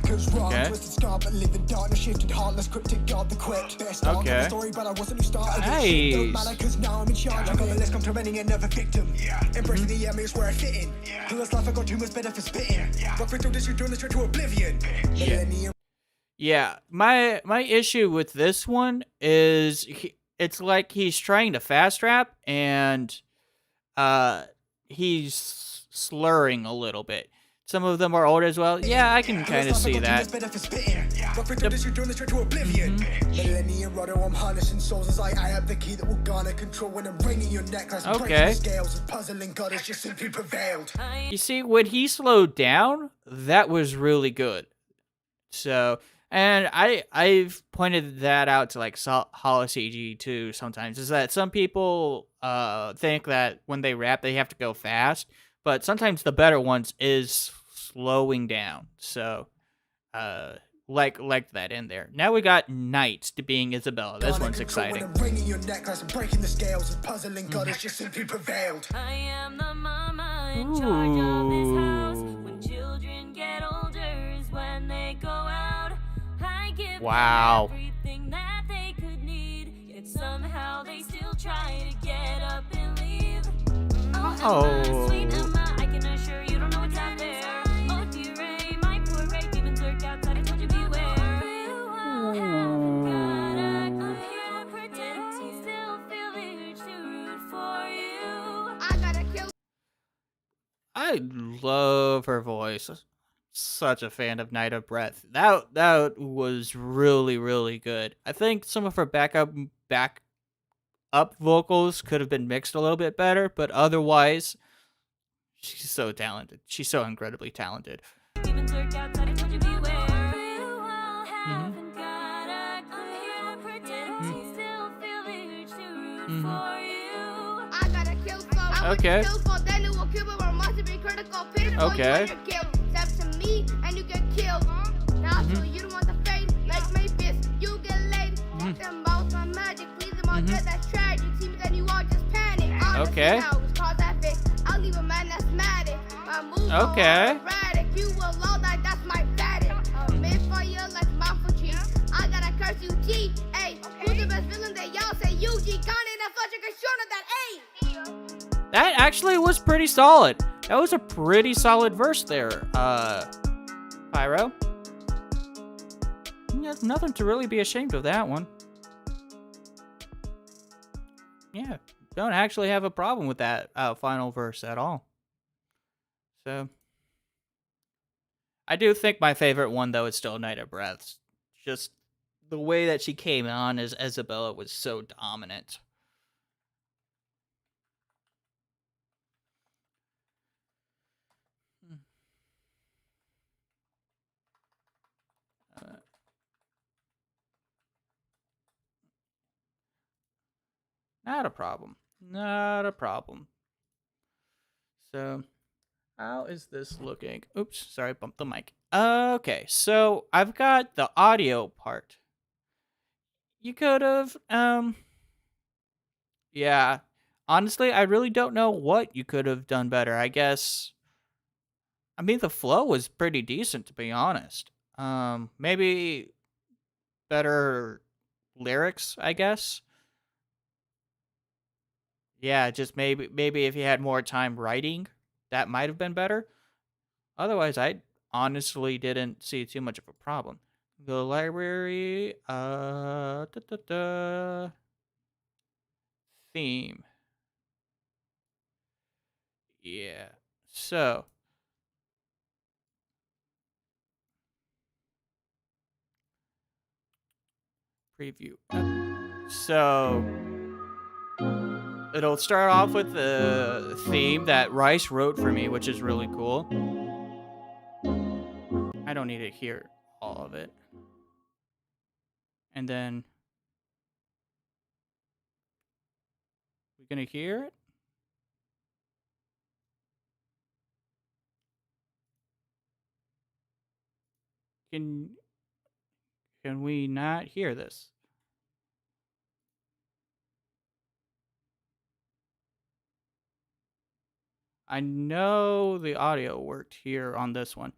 Cause wrong, twisted scar, but living darkness, shifted heartless, cryptic god the quick. Okay. Story, but I wasn't who started nice. Don't matter cause now I'm in charge. I got a list, I'm tormenting another victim. Embracing the enemy is where I fit in. Clueless life, I got too much better for spitting. Rock through this, you're doing this straight to oblivion. Yeah, my issue with this one is it's like he's trying to fast rap and he's slurring a little bit. Some of them are old as well. Yeah, I can kind of see that. Okay. You see, when he slowed down, that was really good. So, and I've pointed that out to like HoloCG too sometimes, is that some people think that when they rap they have to go fast, but sometimes the better ones is slowing down. So like that in there. Now we got Knights to being Isabella. This one's exciting. Bringing your necklace and breaking the scales and puzzling goddess just simply prevailed. I am the mama in charge of this house. When children get older is when they go out. I give them everything that they could need, yet somehow they still try to get up and leave. Oh, sweet Emma, I can assure you don't know what's out there. Oh dear Ray, my poor Ray, demons lurk outside, I told you beware. I love her voice. Such a fan of Night of Breath. That was really, really good. I think some of her back up vocals could have been mixed a little bit better, but otherwise, she's so talented. She's so incredibly talented. Okay. Okay. To me and you get killed. Now so you don't want the fate, like my fist, you get laid. Them both my magic, please them all get that's tragic. See me then you all just panic. Okay. Cause that fix, I'll leave a man that's mad at. My moves okay. Erratic. You will all die, that's my verdict. A misfire like my for cheese. I gotta curse you T. Hey, who's the best villain that y'all say UG? Gun in a fudge short of that A. That actually was pretty solid. That was a pretty solid verse there, Pyro. There's nothing to really be ashamed of that one. Yeah, don't actually have a problem with that final verse at all. So, I do think my favorite one, though, is still Night of Breaths. Just the way that she came on as Isabella was so dominant. Not a problem. Not a problem. So, how is this looking? Oops, sorry, bumped the mic. Okay, so I've got the audio part. You could have, yeah. Honestly, I really don't know what you could have done better. I guess, I mean, the flow was pretty decent, to be honest. Maybe better lyrics, I guess. Yeah, just maybe if you had more time writing, that might have been better. Otherwise, I honestly didn't see too much of a problem. The library, theme. Yeah, so. Preview. So it'll start off with the theme that Rice wrote for me, which is really cool. I don't need to hear all of it. And then we're gonna hear it. Can we not hear this? I know the audio worked here on this one.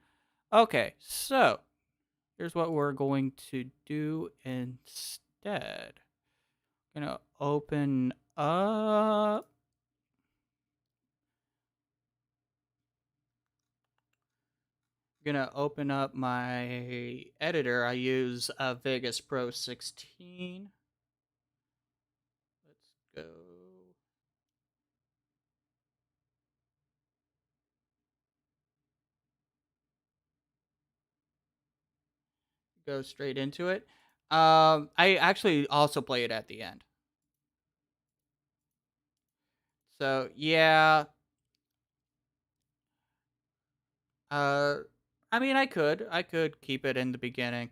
Okay, so here's what we're going to do instead. Gonna open up. Gonna open up my editor. I use Vegas Pro 16. Let's go. Go straight into it. I actually also play it at the end. So yeah. I mean, I could keep it in the beginning.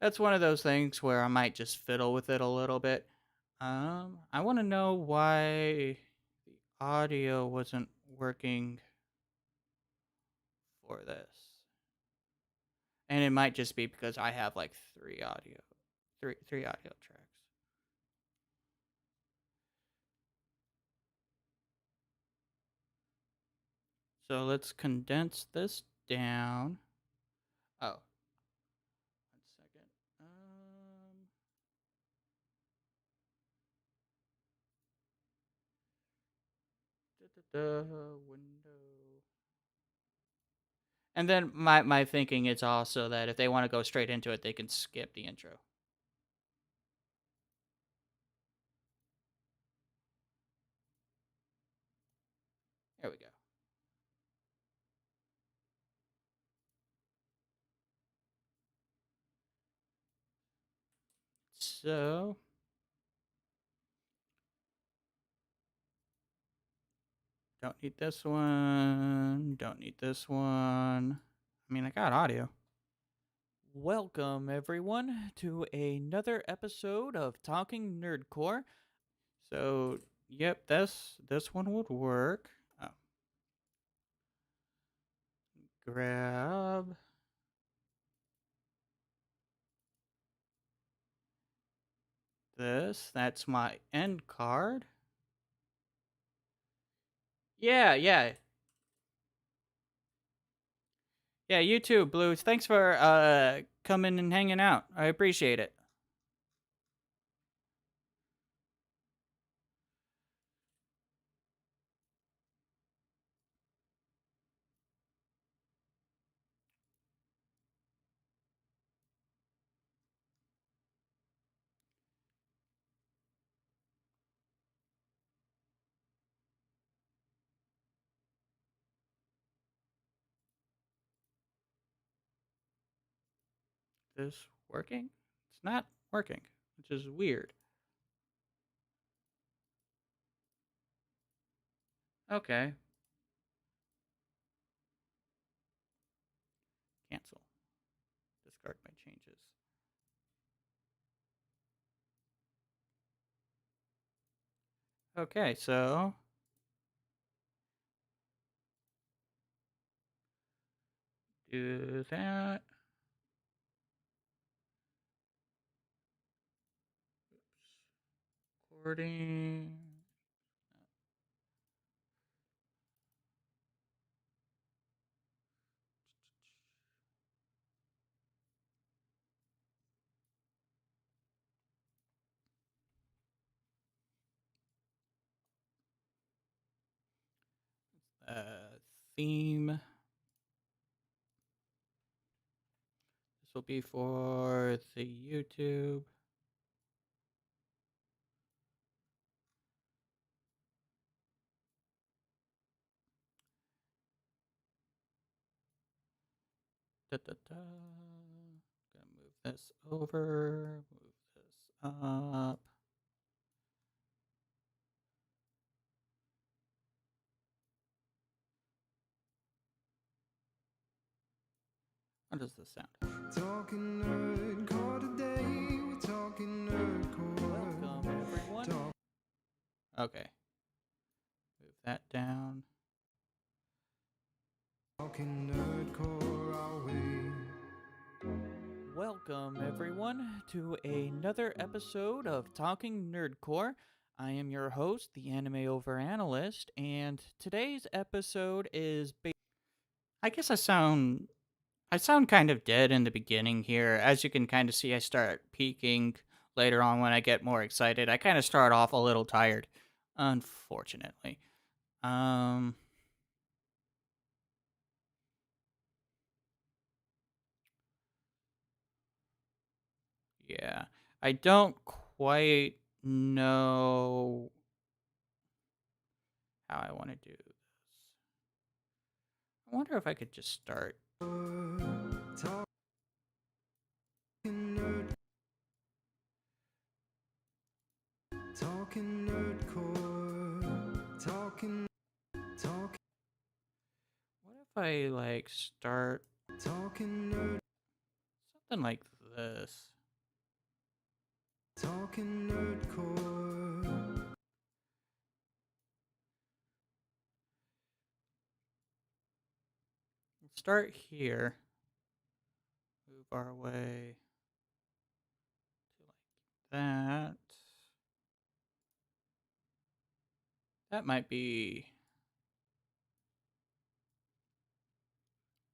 That's one of those things where I might just fiddle with it a little bit. I want to know why the audio wasn't working for this. And it might just be because I have like three audio tracks. So let's condense this down. Oh. 1 second. Window. And then my thinking is also that if they want to go straight into it, they can skip the intro. There we go. So don't need this one. Don't need this one. I mean, I got audio. Welcome, everyone, to another episode of Talking Nerdcore. So, yep, this one would work. Oh. Grab this. That's my end card. Yeah. Yeah, you too, Blues. Thanks for coming and hanging out. I appreciate it. This working? It's not working, which is weird. Okay. Cancel. Discard my changes. Okay, so do that. Oops. Recording. Theme. This will be for the YouTube. Gonna move this over, move this up. How does this sound? Talking nerdcore today, we're talking nerdcore. Welcome, everyone. Okay. Move that down. Talking nerdcore, are we? Welcome, everyone, to another episode of Talking Nerdcore. I am your host, the Anime Overanalyst, and today's episode is I guess I sound kind of dead in the beginning here. As you can kind of see, I start peaking later on when I get more excited. I kind of start off a little tired, unfortunately. Yeah. I don't quite know how I want to do this. I wonder if I could just start. Talking nerdcore, talking. What if I like start Talking nerd, something like this? talking nerdcore. We'll start here. Move our way to like that. That might be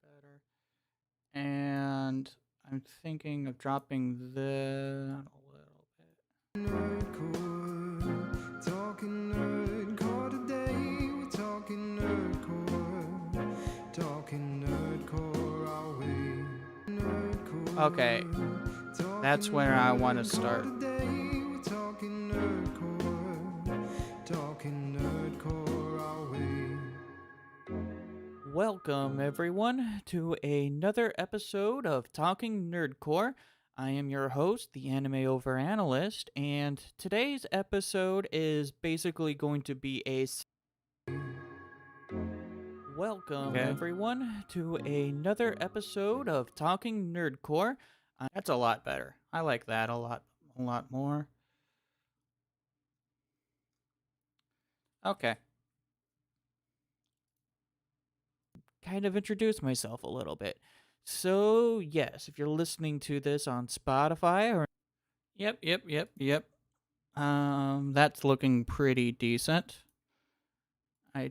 better. And I'm thinking of dropping that a little bit. Nerdcore, talking nerdcore today, we're talking nerdcore. Talking nerdcore, are we? Nerdcore. Okay. That's where I want to start. Today, we're talking nerdcore. Talking nerdcore, are we? Welcome, everyone, to another episode of Talking Nerdcore. I am your host, the Anime Overanalyst, and today's episode is basically going to be a... Welcome, everyone, to another episode of Talking Nerdcore. That's a lot better. I like that a lot more. Okay. Kind of introduce myself a little bit. So, yes, if you're listening to this on Spotify or... Yep. That's looking pretty decent. I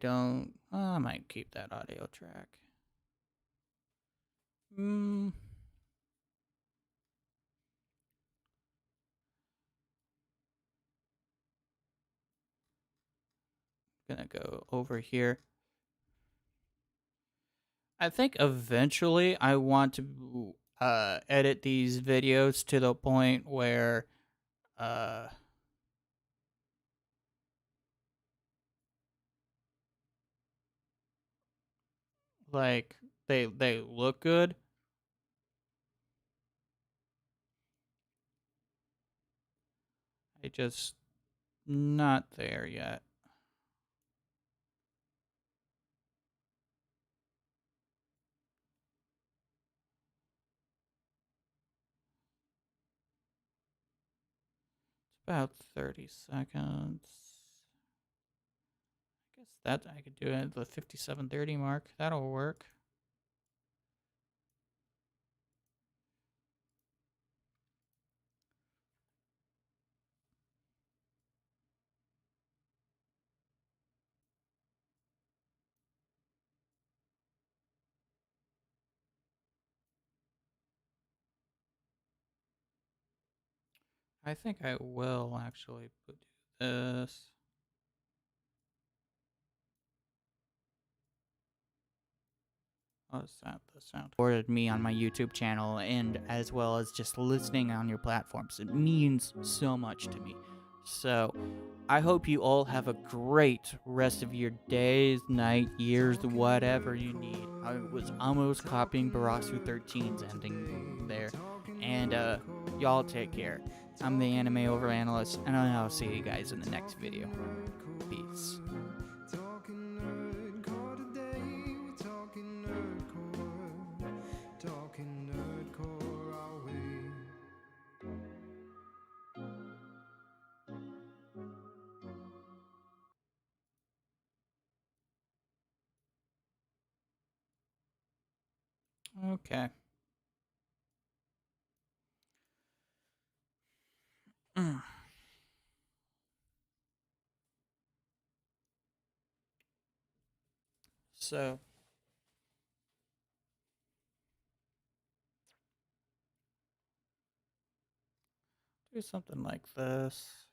might keep that audio track. Gonna go over here. I think eventually I want to edit these videos to the point where like they look good. I just not there yet. About 30 seconds. I guess that I could do it at the 57:30 mark. That'll work. I think I will actually do this. What's that? The sound supported me on my YouTube channel and as well as just listening on your platforms. It means so much to me. So, I hope you all have a great rest of your days, night, years, whatever you need. I was almost copying Barasu 13's ending there. And y'all take care. I'm the Anime Overanalyst, and I'll see you guys in the next video. Peace. Talking nerdcore today, we're talking nerdcore. Talking Okay. So do something like this.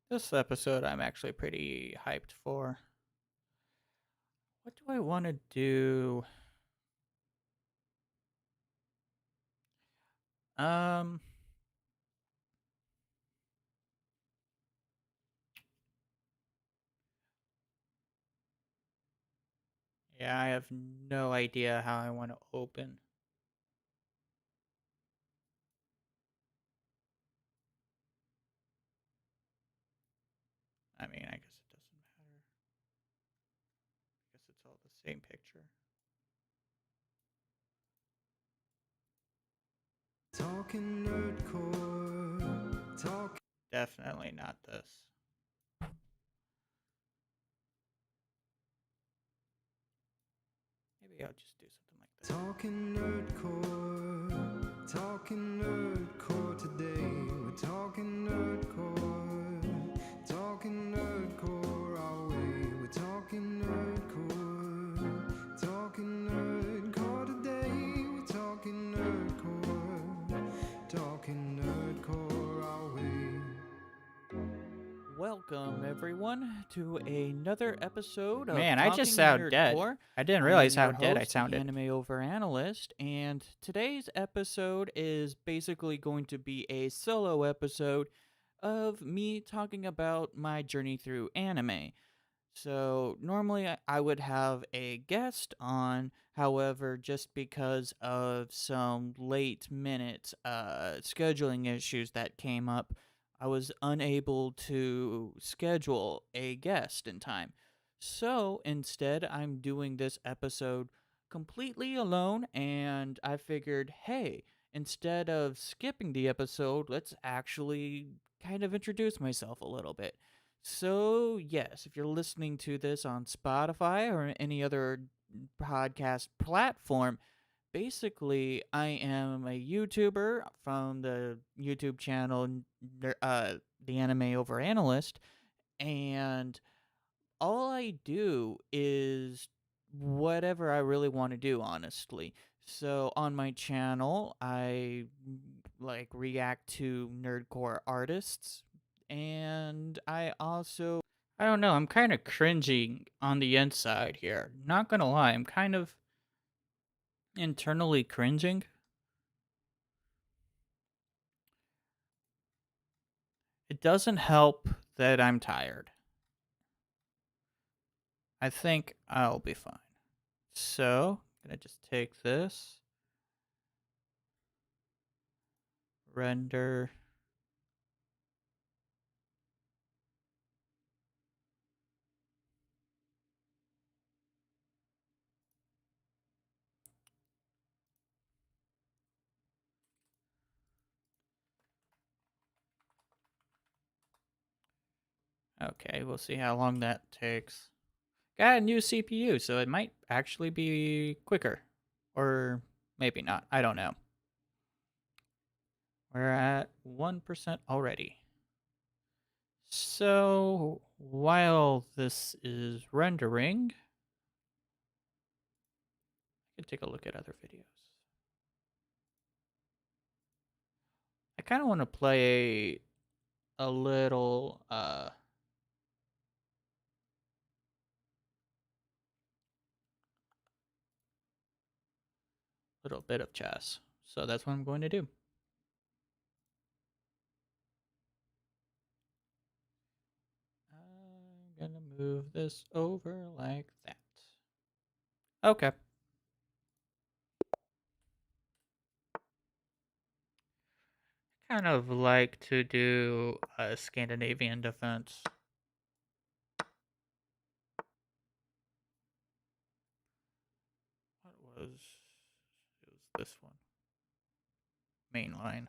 This episode I'm actually pretty hyped for. What do I want to do? Um, yeah, I have no idea how I want to open. I mean, I guess it doesn't matter. I guess it's all the same picture. Talking nerdcore, talk. Definitely not this. Maybe I'll just do something like that. Talking nerdcore today. We're talking nerdcore our way. We're talking nerdcore today. We're talking nerdcore our way. Welcome everyone to another episode of Man, I just Talking sound dead. Nerdcore. I didn't realize I am how your dead I host, sounded. The Anime Over Analyst, and today's episode is basically going to be a solo episode of me talking about my journey through anime. So normally I would have a guest on, however, just because of some late minute scheduling issues that came up, I was unable to schedule a guest in time. So instead, I'm doing this episode completely alone, and I figured, hey, instead of skipping the episode, let's actually kind of introduce myself a little bit. So, yes, if you're listening to this on Spotify or any other podcast platform, basically, I am a YouTuber from the YouTube channel, The Anime Over Analyst, and all I do is whatever I really want to do, honestly. So on my channel, I like react to nerdcore artists, and I don't know, I'm kind of cringing on the inside here. Not gonna lie, I'm kind of internally cringing. It doesn't help that I'm tired. I think I'll be fine. So, I'm gonna just take this, render. Okay, we'll see how long that takes. Got a new CPU, so it might actually be quicker. Or maybe not. I don't know. We're at 1% already. So, while this is rendering, I can take a look at other videos. I kind of want to play a little, little bit of chess. So that's what I'm going to do. I'm gonna move this over like that. Okay. Kind of like to do a Scandinavian defense. It was this one. Main line.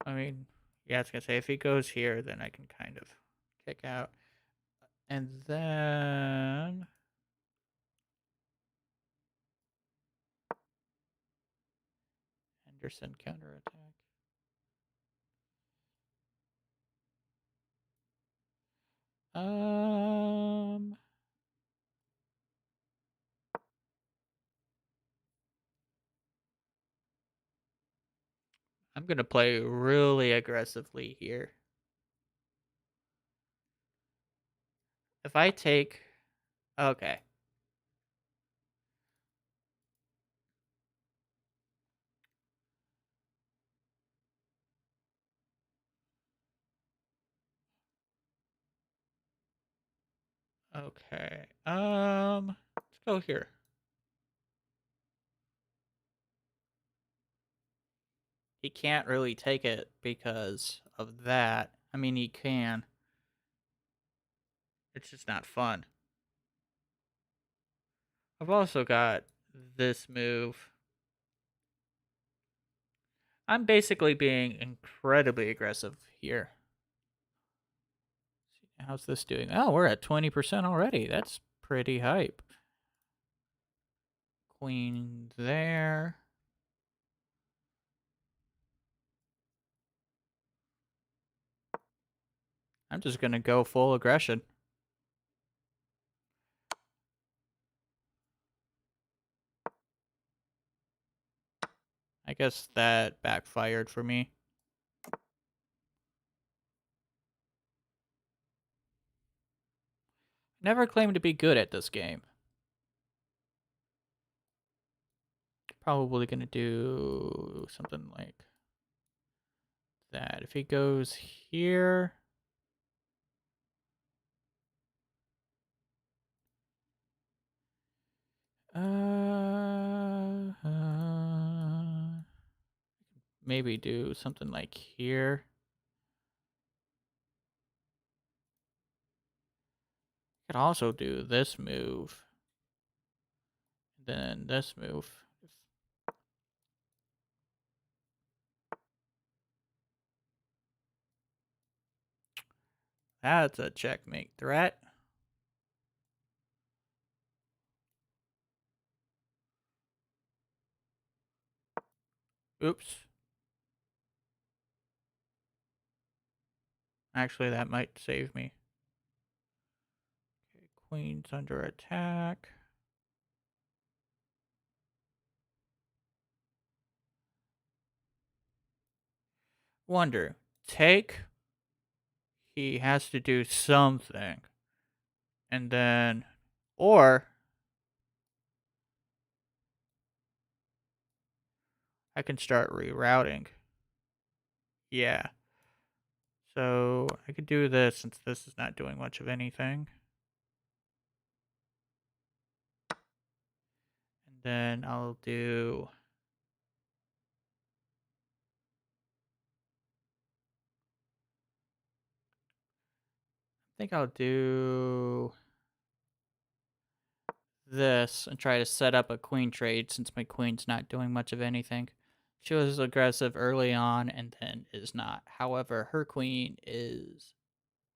I mean, yeah, I was gonna say if he goes here, then I can kind of kick out. And then Henderson counterattack. I'm gonna play really aggressively here. If I take, okay. Okay. Let's go here. He can't really take it because of that. I mean, he can. It's just not fun. I've also got this move. I'm basically being incredibly aggressive here. How's this doing? Oh, we're at 20% already. That's pretty hype. Queen there. I'm just going to go full aggression. I guess that backfired for me. Never claimed to be good at this game. Probably going to do something like that. If he goes here... maybe do something like here. Could also do this move. Then this move. That's a checkmate threat. Oops. Actually, that might save me. Okay, queen's under attack. Wonder. Take. He has to do something. And then... Or... I can start rerouting. Yeah. So I could do this since this is not doing much of anything. And then I'll do... I think I'll do this and try to set up a queen trade since my queen's not doing much of anything. She was aggressive early on and then is not. However, her queen is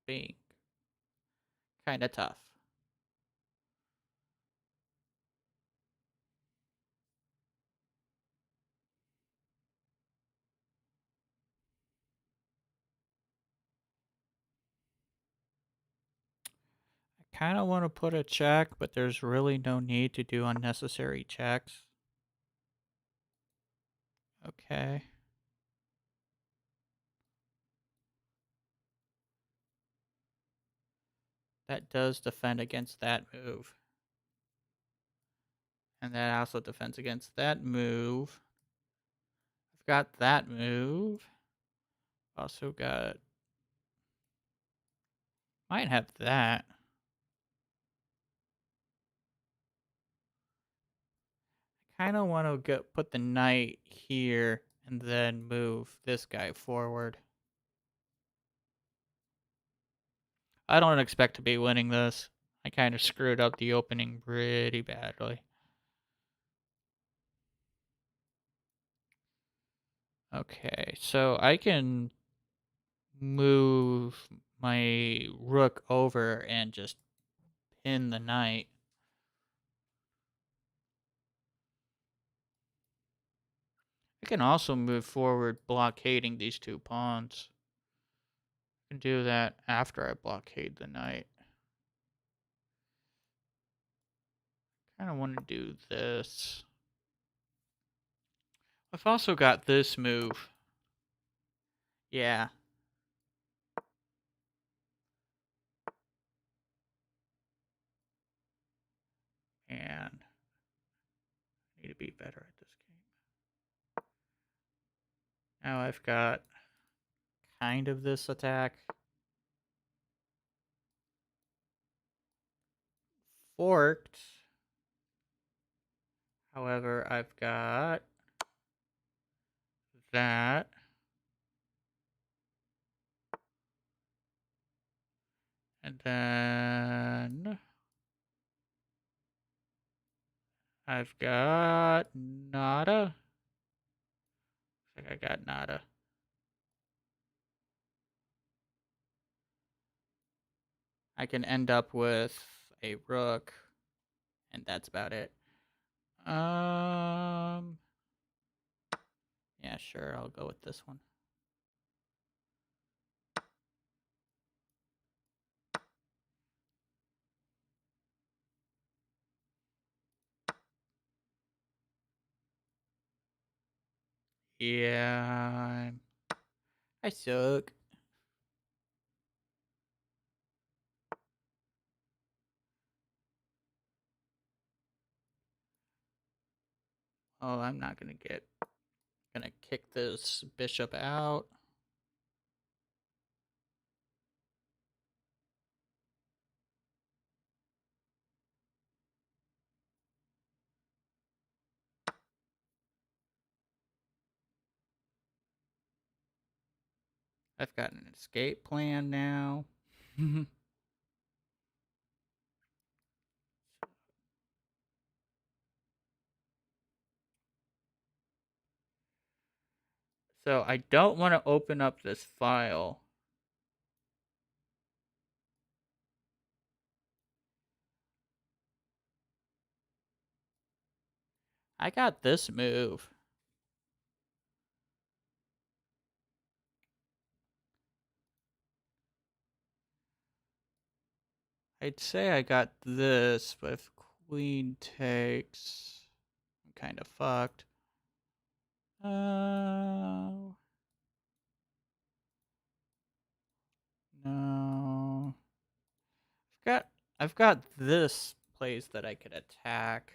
being kind of tough. I kind of want to put a check, but there's really no need to do unnecessary checks. Okay. That does defend against that move. And that also defends against that move. I've got that move. Also got... Might have that. I kind of want to put the knight here and then move this guy forward. I don't expect to be winning this. I kind of screwed up the opening pretty badly. Okay, so I can move my rook over and just pin the knight. I can also move forward blockading these two pawns. I can do that after I blockade the knight. I kind of want to do this. I've also got this move. Yeah. And I need to be better at this game. Now I've got kind of this attack. Forked. However, I've got that. And then I've got nada. I think I got nada. I can end up with a rook, and that's about it. Yeah, sure, I'll go with this one. Yeah, I suck. Oh, I'm not gonna kick this bishop out. I've got an escape plan now. So I don't want to open up this file. I got this move. I'd say I got this, but if queen takes, I'm kind of fucked. No. I've got this place that I could attack.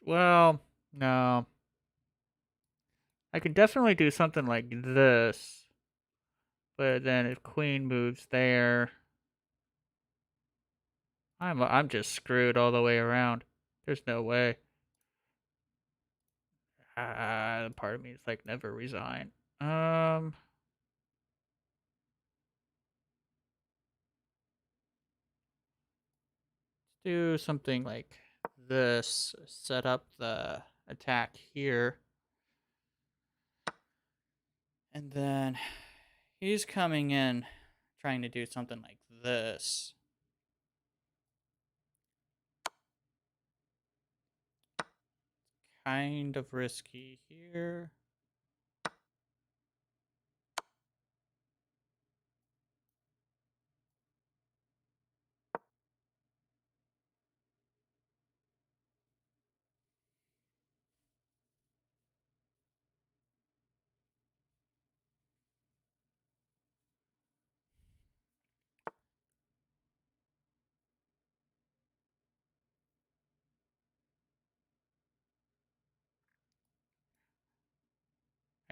Well, no. I could definitely do something like this. But then if queen moves there, I'm just screwed all the way around. There's no way. Part of me is like never resign. Do something like this. Set up the attack here. And then he's coming in trying to do something like this. Kind of risky here.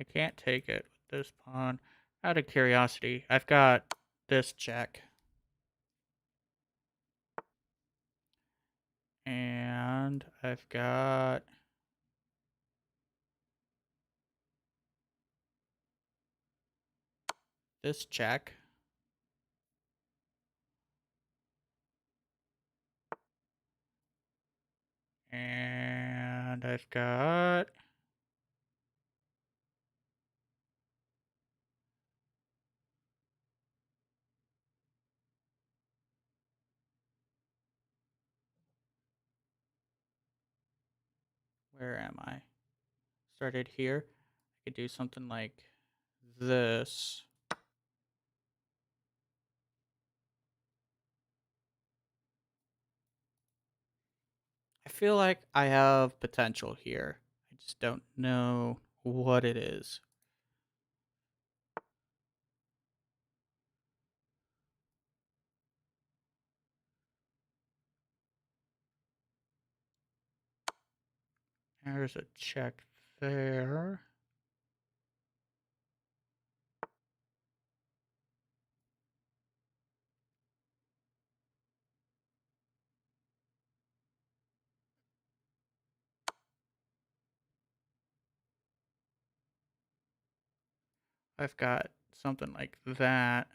I can't take it with this pawn. Out of curiosity, I've got this check. And I've got this check. And I've got... Where am I? Started here. I could do something like this. I feel like I have potential here. I just don't know what it is. There's a check there. I've got something like that.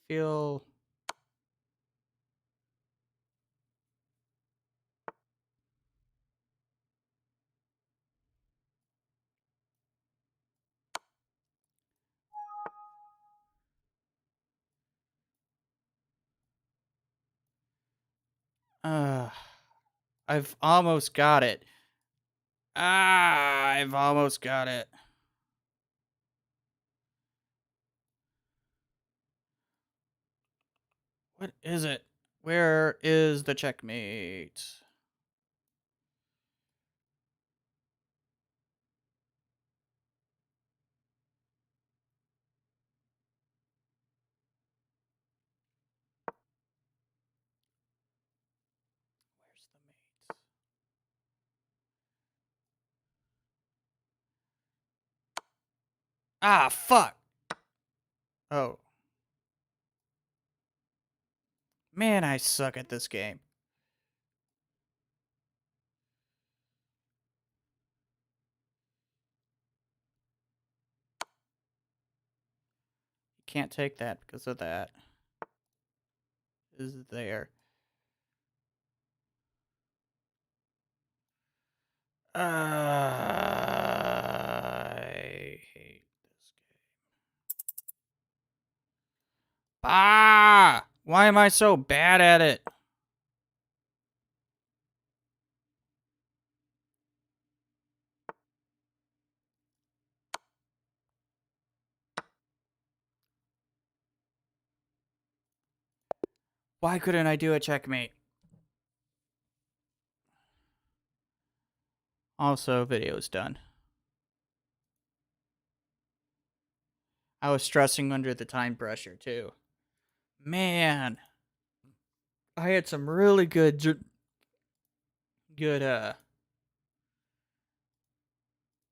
I feel... I've almost got it. I've almost got it. What is it? Where is the checkmate? Where's the mate? Ah, fuck. Oh. Man, I suck at this game. Can't take that because of that. Is there. I hate this game. Ah! Why am I so bad at it? Why couldn't I do a checkmate? Also, video's done. I was stressing under the time pressure, too. Man. I had some really good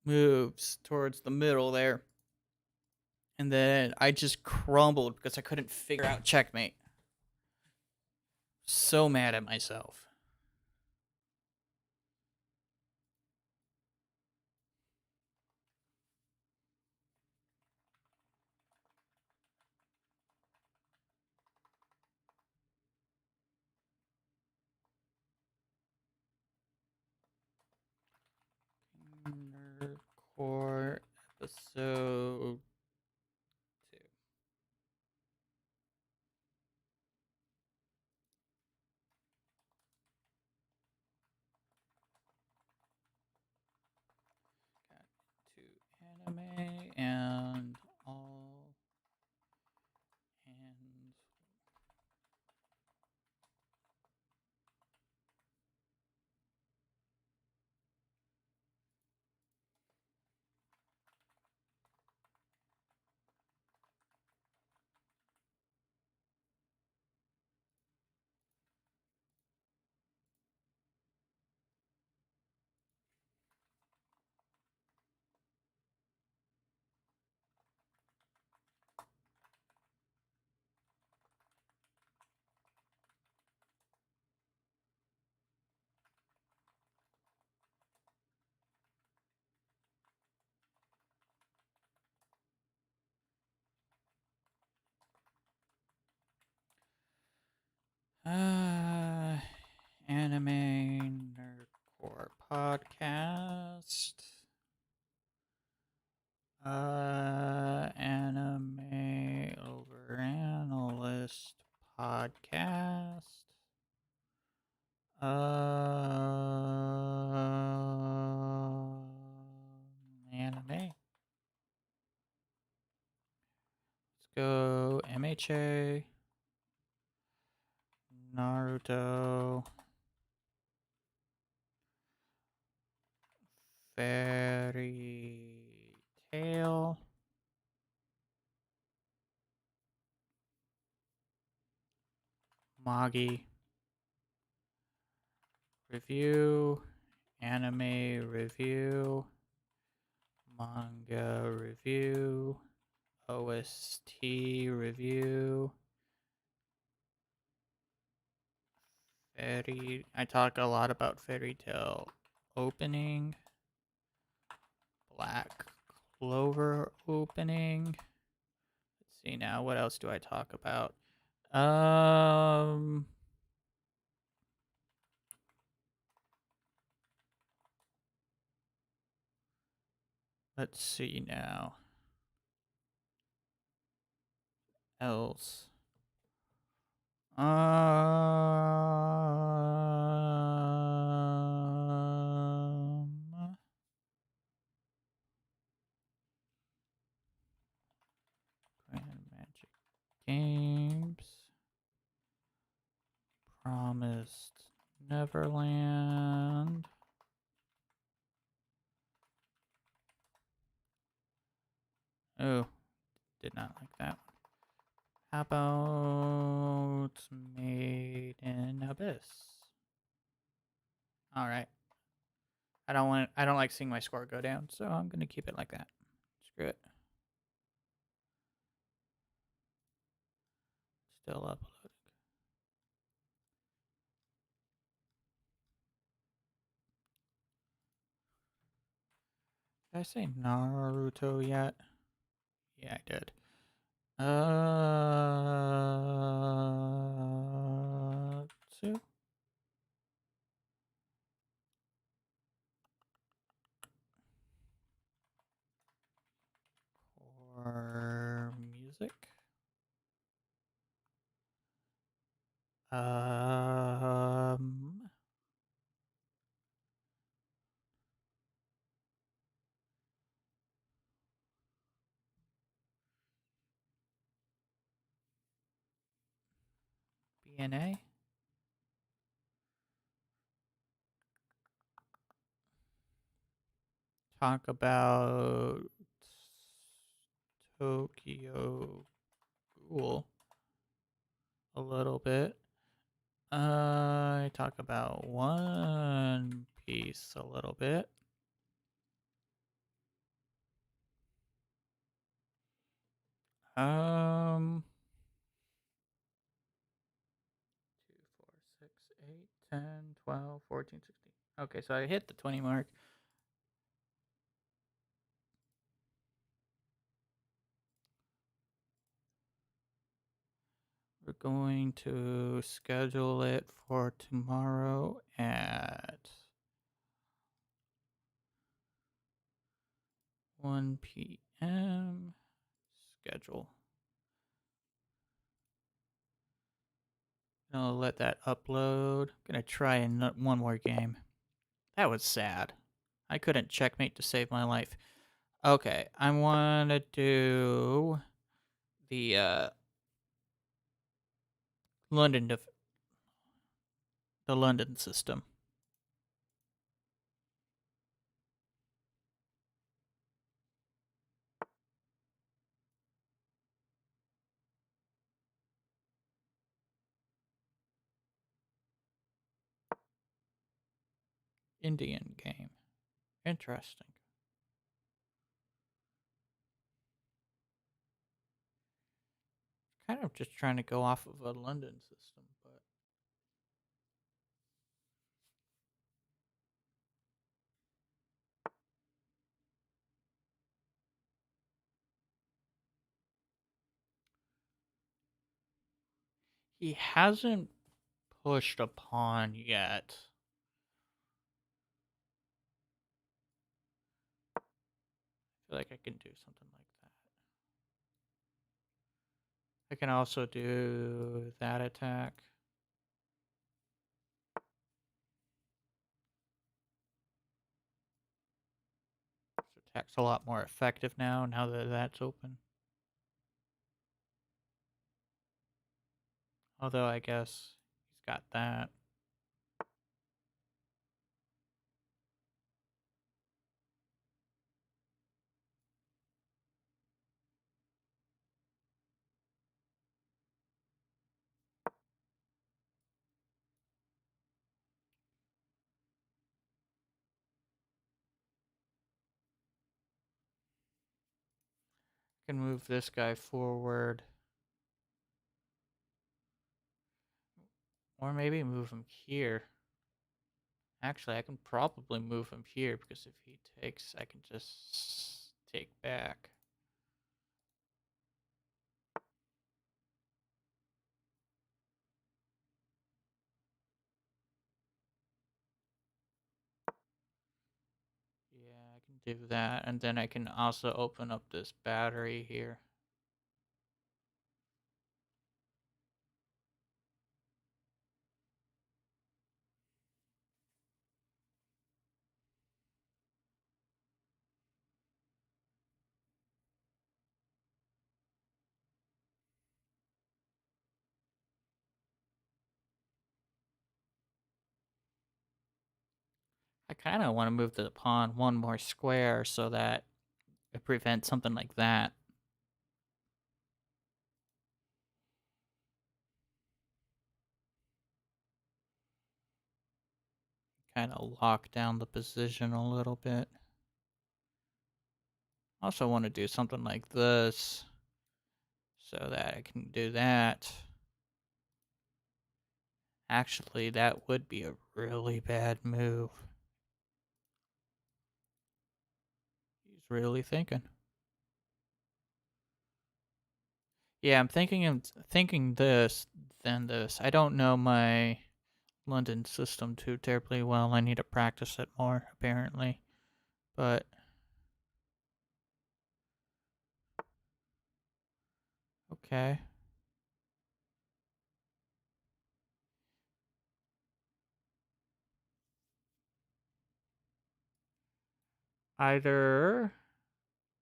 moves towards the middle there. And then I just crumbled because I couldn't figure out checkmate. So mad at myself. Nerdcore episode 2. Got to anime and all and podcast. Anime. Let's go MHA. Naruto. Fairy Tail. Magi. Review. Anime review. Manga review. OST review. I talk a lot about Fairy Tail opening. Black Clover opening. Let's see now, what else do I talk about? Let's see now. Else. Grand Magic Games. Promised Neverland. Oh, did not like that one. How about Made in Abyss? All right. I don't like seeing my score go down, so I'm going to keep it like that. Screw it. Still uploading. Did I say Naruto yet? Yeah, I did. Two. Or music. BNA. Talk about Tokyo Ghoul a little bit. I talk about One Piece a little bit. Two, 4, 6, 8, 10, 12, 14, 16. Okay, so I hit the 20 mark. We're going to schedule it for tomorrow at 1 p.m. Schedule. I'll let that upload. I'm gonna try one more game. That was sad. I couldn't checkmate to save my life. Okay, I want to do the London system. Indian game. Interesting. Kind of just trying to go off of a London system, but he hasn't pushed upon yet. I feel like I can do something like that. I can also do that attack. This attack's a lot more effective now that that's open. Although I guess he's got that. I can move this guy forward. Or maybe move him here. Actually, I can probably move him here because if he takes, I can just take back. Yeah, I can do that. And then I can also open up this battery here. I kind of want to move the pawn one more square so that it prevents something like that. Kind of lock down the position a little bit. Also want to do something like this so that I can do that. Actually, that would be a really bad move. He's really thinking. Yeah, I'm thinking this, then this. I don't know my London system too terribly well. I need to practice it more, apparently. But okay. Either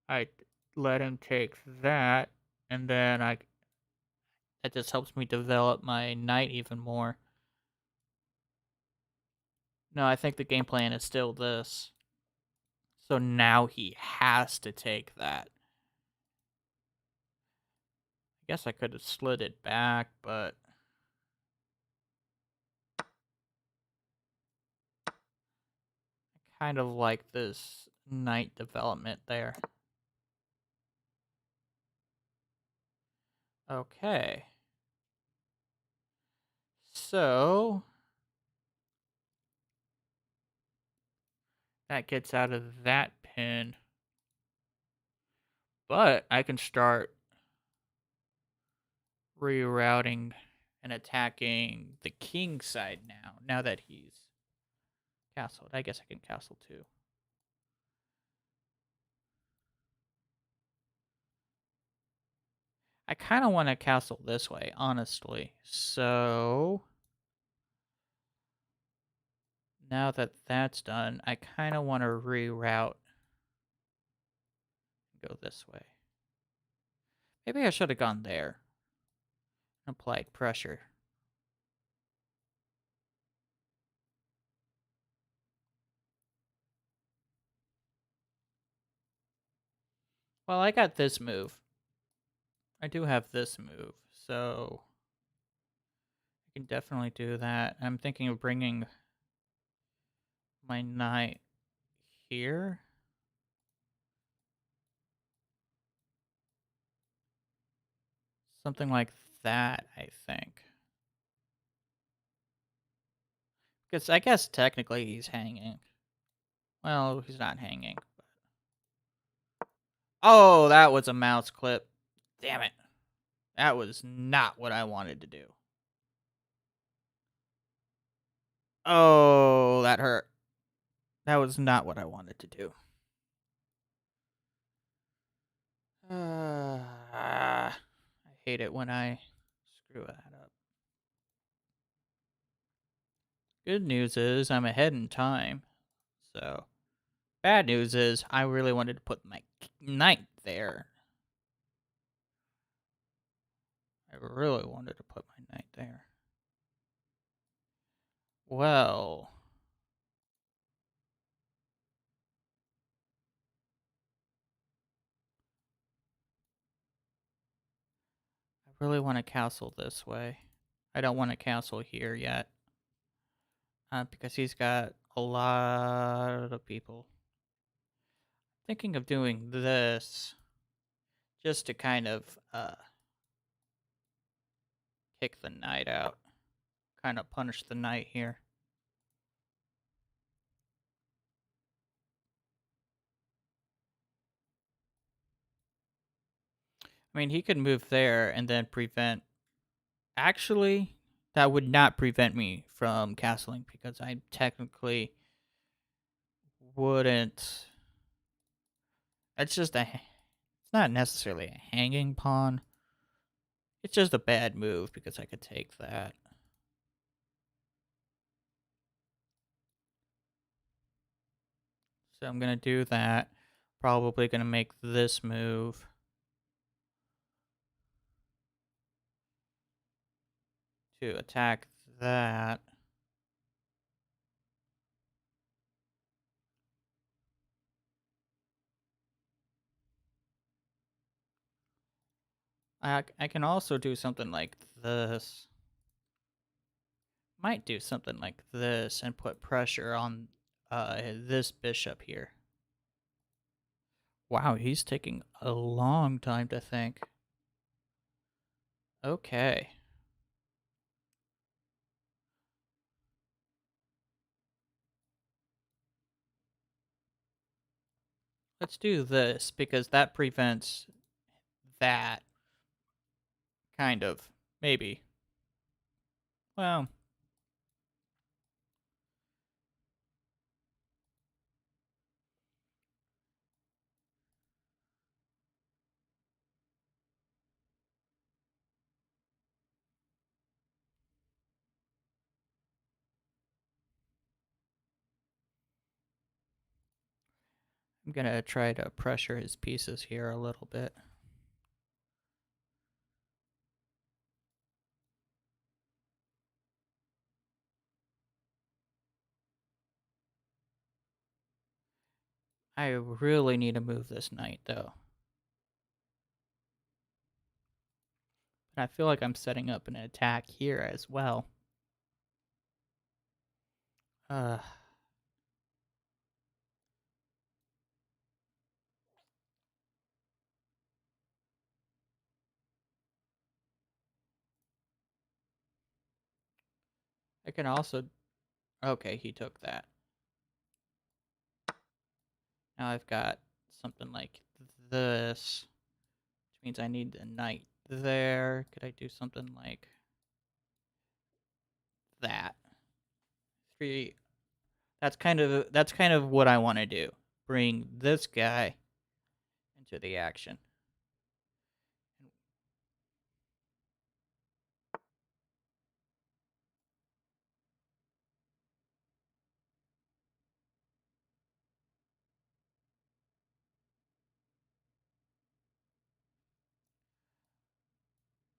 I let him take that, and then that just helps me develop my knight even more. No, I think the game plan is still this. So now he has to take that. I guess I could have slid it back, but I kind of like this knight development there. Okay. So that gets out of that pin. But I can start rerouting and attacking the king side now that he's castled. I guess I can castle too. I kind of want to castle this way, honestly. So now that that's done, I kind of want to reroute. Go this way. Maybe I should have gone there. Applied pressure. Well, I got this move. I do have this move, so I can definitely do that. I'm thinking of bringing my knight here. Something like that, I think. Because I guess technically he's hanging. Well, he's not hanging. But... Oh, that was a mouse clip. Damn it. That was not what I wanted to do. Oh, that hurt. That was not what I wanted to do. I hate it when I screw that up. Good news is I'm ahead in time. So, bad news is I really wanted to put my knight there. I really wanted to put my knight there. Well, I really want to castle this way. I don't want to castle here yet. Because he's got a lot of people. Thinking of doing this just to kind of kick the knight out. Kind of punish the knight here. I mean, he could move there and then prevent... Actually, that would not prevent me from castling because I technically wouldn't... It's just a... It's not necessarily a hanging pawn. It's just a bad move because I could take that. So I'm going to do that. Probably going to make this move. To attack that. I can also do something like this. Might do something like this and put pressure on this bishop here. Wow, he's taking a long time to think. Okay. Let's do this because that prevents that. Kind of. Maybe. Well. I'm gonna try to pressure his pieces here a little bit. I really need to move this knight, though. But I feel like I'm setting up an attack here as well. I can also... Okay, he took that. Now I've got something like this, which means I need a knight there. Could I do something like that? Three. That's kind of what I want to do. Bring this guy into the action.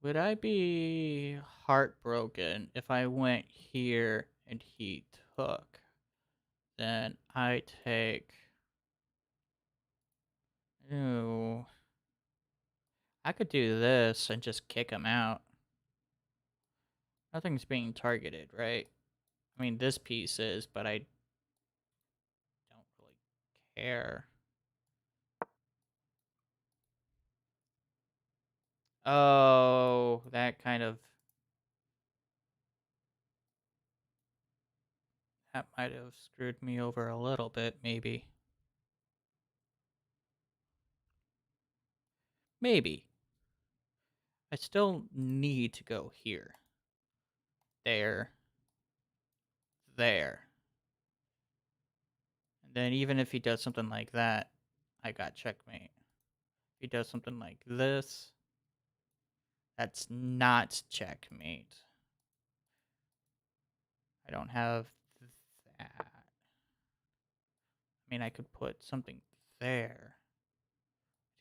Would I be heartbroken if I went here and he took? Then I take... Ooh. I could do this and just kick him out. Nothing's being targeted, right? I mean, this piece is, but I don't really care. Oh, that kind of... That might have screwed me over a little bit, maybe. Maybe. I still need to go here. There. There. And then even if he does something like that, I got checkmate. If he does something like this, that's not checkmate. I don't have that. I mean, I could put something there.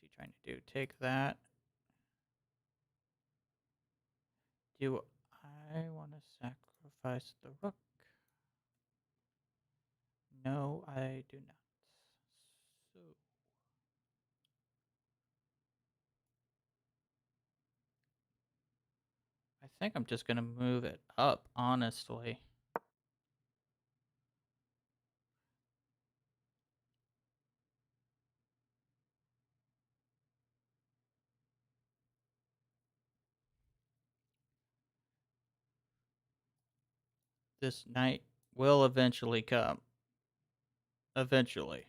What's he trying to do? Take that. Do I want to sacrifice the rook? No, I do not. So I think I'm just gonna move it up, honestly. This night will eventually come. Eventually.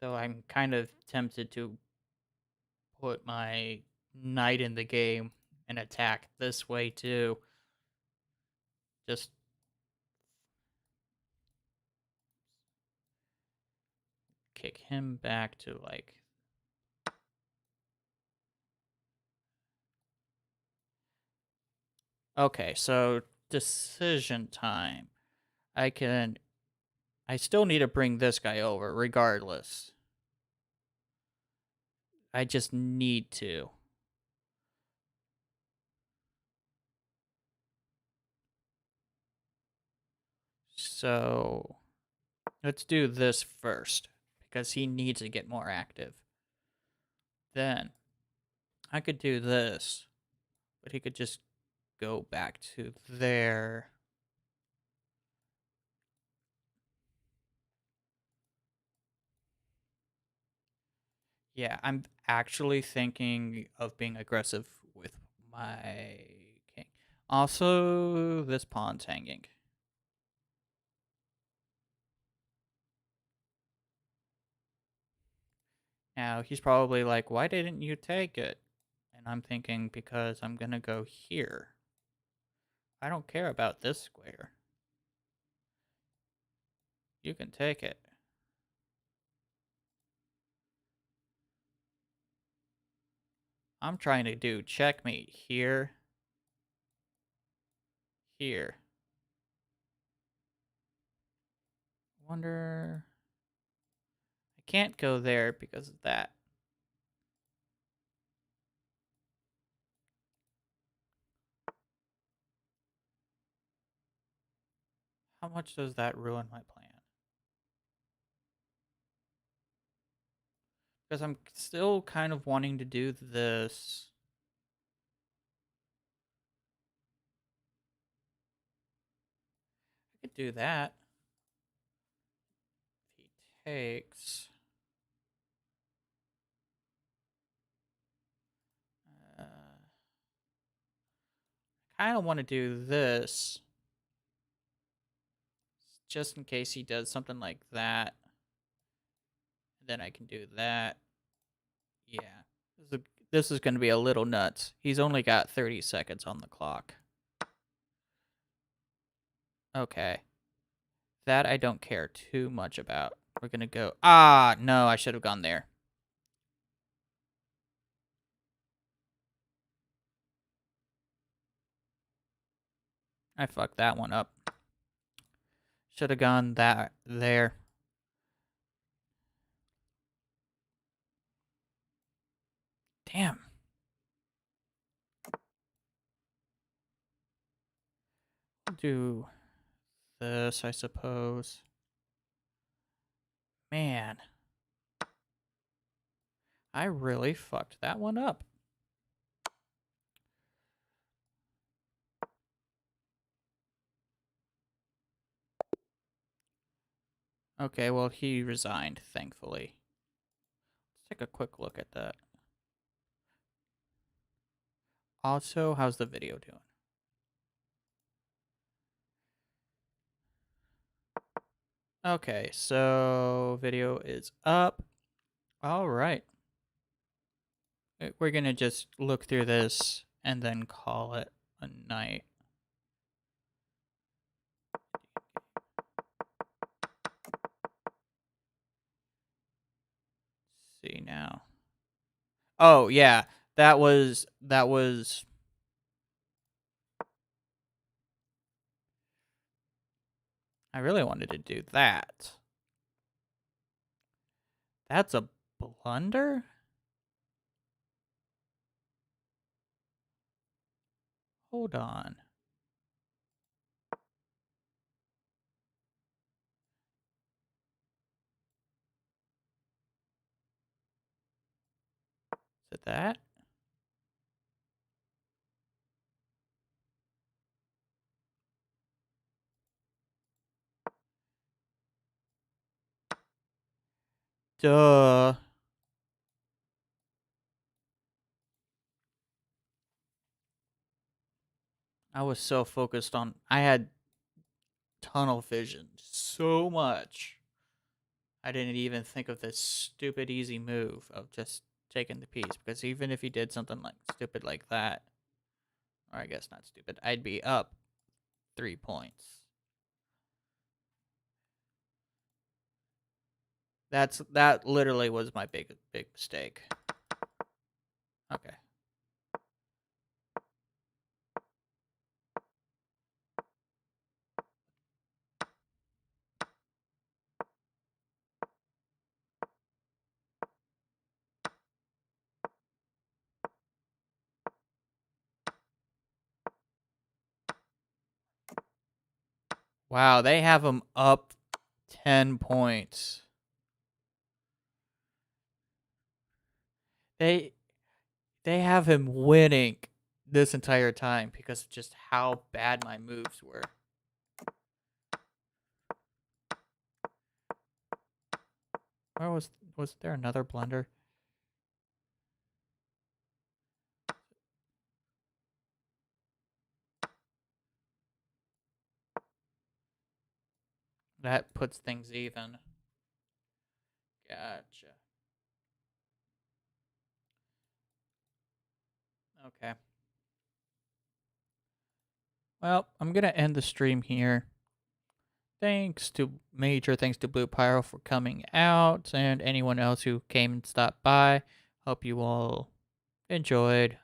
Though I'm kind of tempted to put my knight in the game and attack this way too. Just kick him back to like... Okay, so decision time. I still need to bring this guy over regardless. I just need to. So let's do this first because he needs to get more active. Then I could do this, but he could just go back to there. Yeah, I'm actually thinking of being aggressive with my king. Also, this pawn's hanging. Now, he's probably like, why didn't you take it? And I'm thinking, because I'm gonna go here. I don't care about this square. You can take it. I'm trying to do checkmate here. Here. Wonder... I can't go there because of that. How much does that ruin my plan? Because I'm still kind of wanting to do this. I could do that. If he takes... I kind of want to do this. Just in case he does something like that. Then I can do that. Yeah. This is going to be a little nuts. He's only got 30 seconds on the clock. Okay. That I don't care too much about. We're going to go... Ah, no, I should have gone there. I fucked that one up. Should have gone there. Damn. Do this, I suppose. Man. I really fucked that one up. Okay, well, he resigned, thankfully. Let's take a quick look at that. Also, how's the video doing? Okay, so video is up. All right. We're going to just look through this and then call it a night. See now. Oh, yeah. That was I really wanted to do that. That's a blunder? Hold on. Is it that? Duh. I was so focused on... I had tunnel vision so much. I didn't even think of this stupid easy move of just taking the piece. Because even if he did something like stupid like that, or I guess not stupid, I'd be up 3 points. That literally was my big mistake. Okay. Wow, they have him up 10 points. They have him winning this entire time because of just how bad my moves were. Or was there another blunder? That puts things even. Gotcha. Okay. Well, I'm going to end the stream here. Major thanks to Blue Pyro for coming out and anyone else who came and stopped by. Hope you all enjoyed.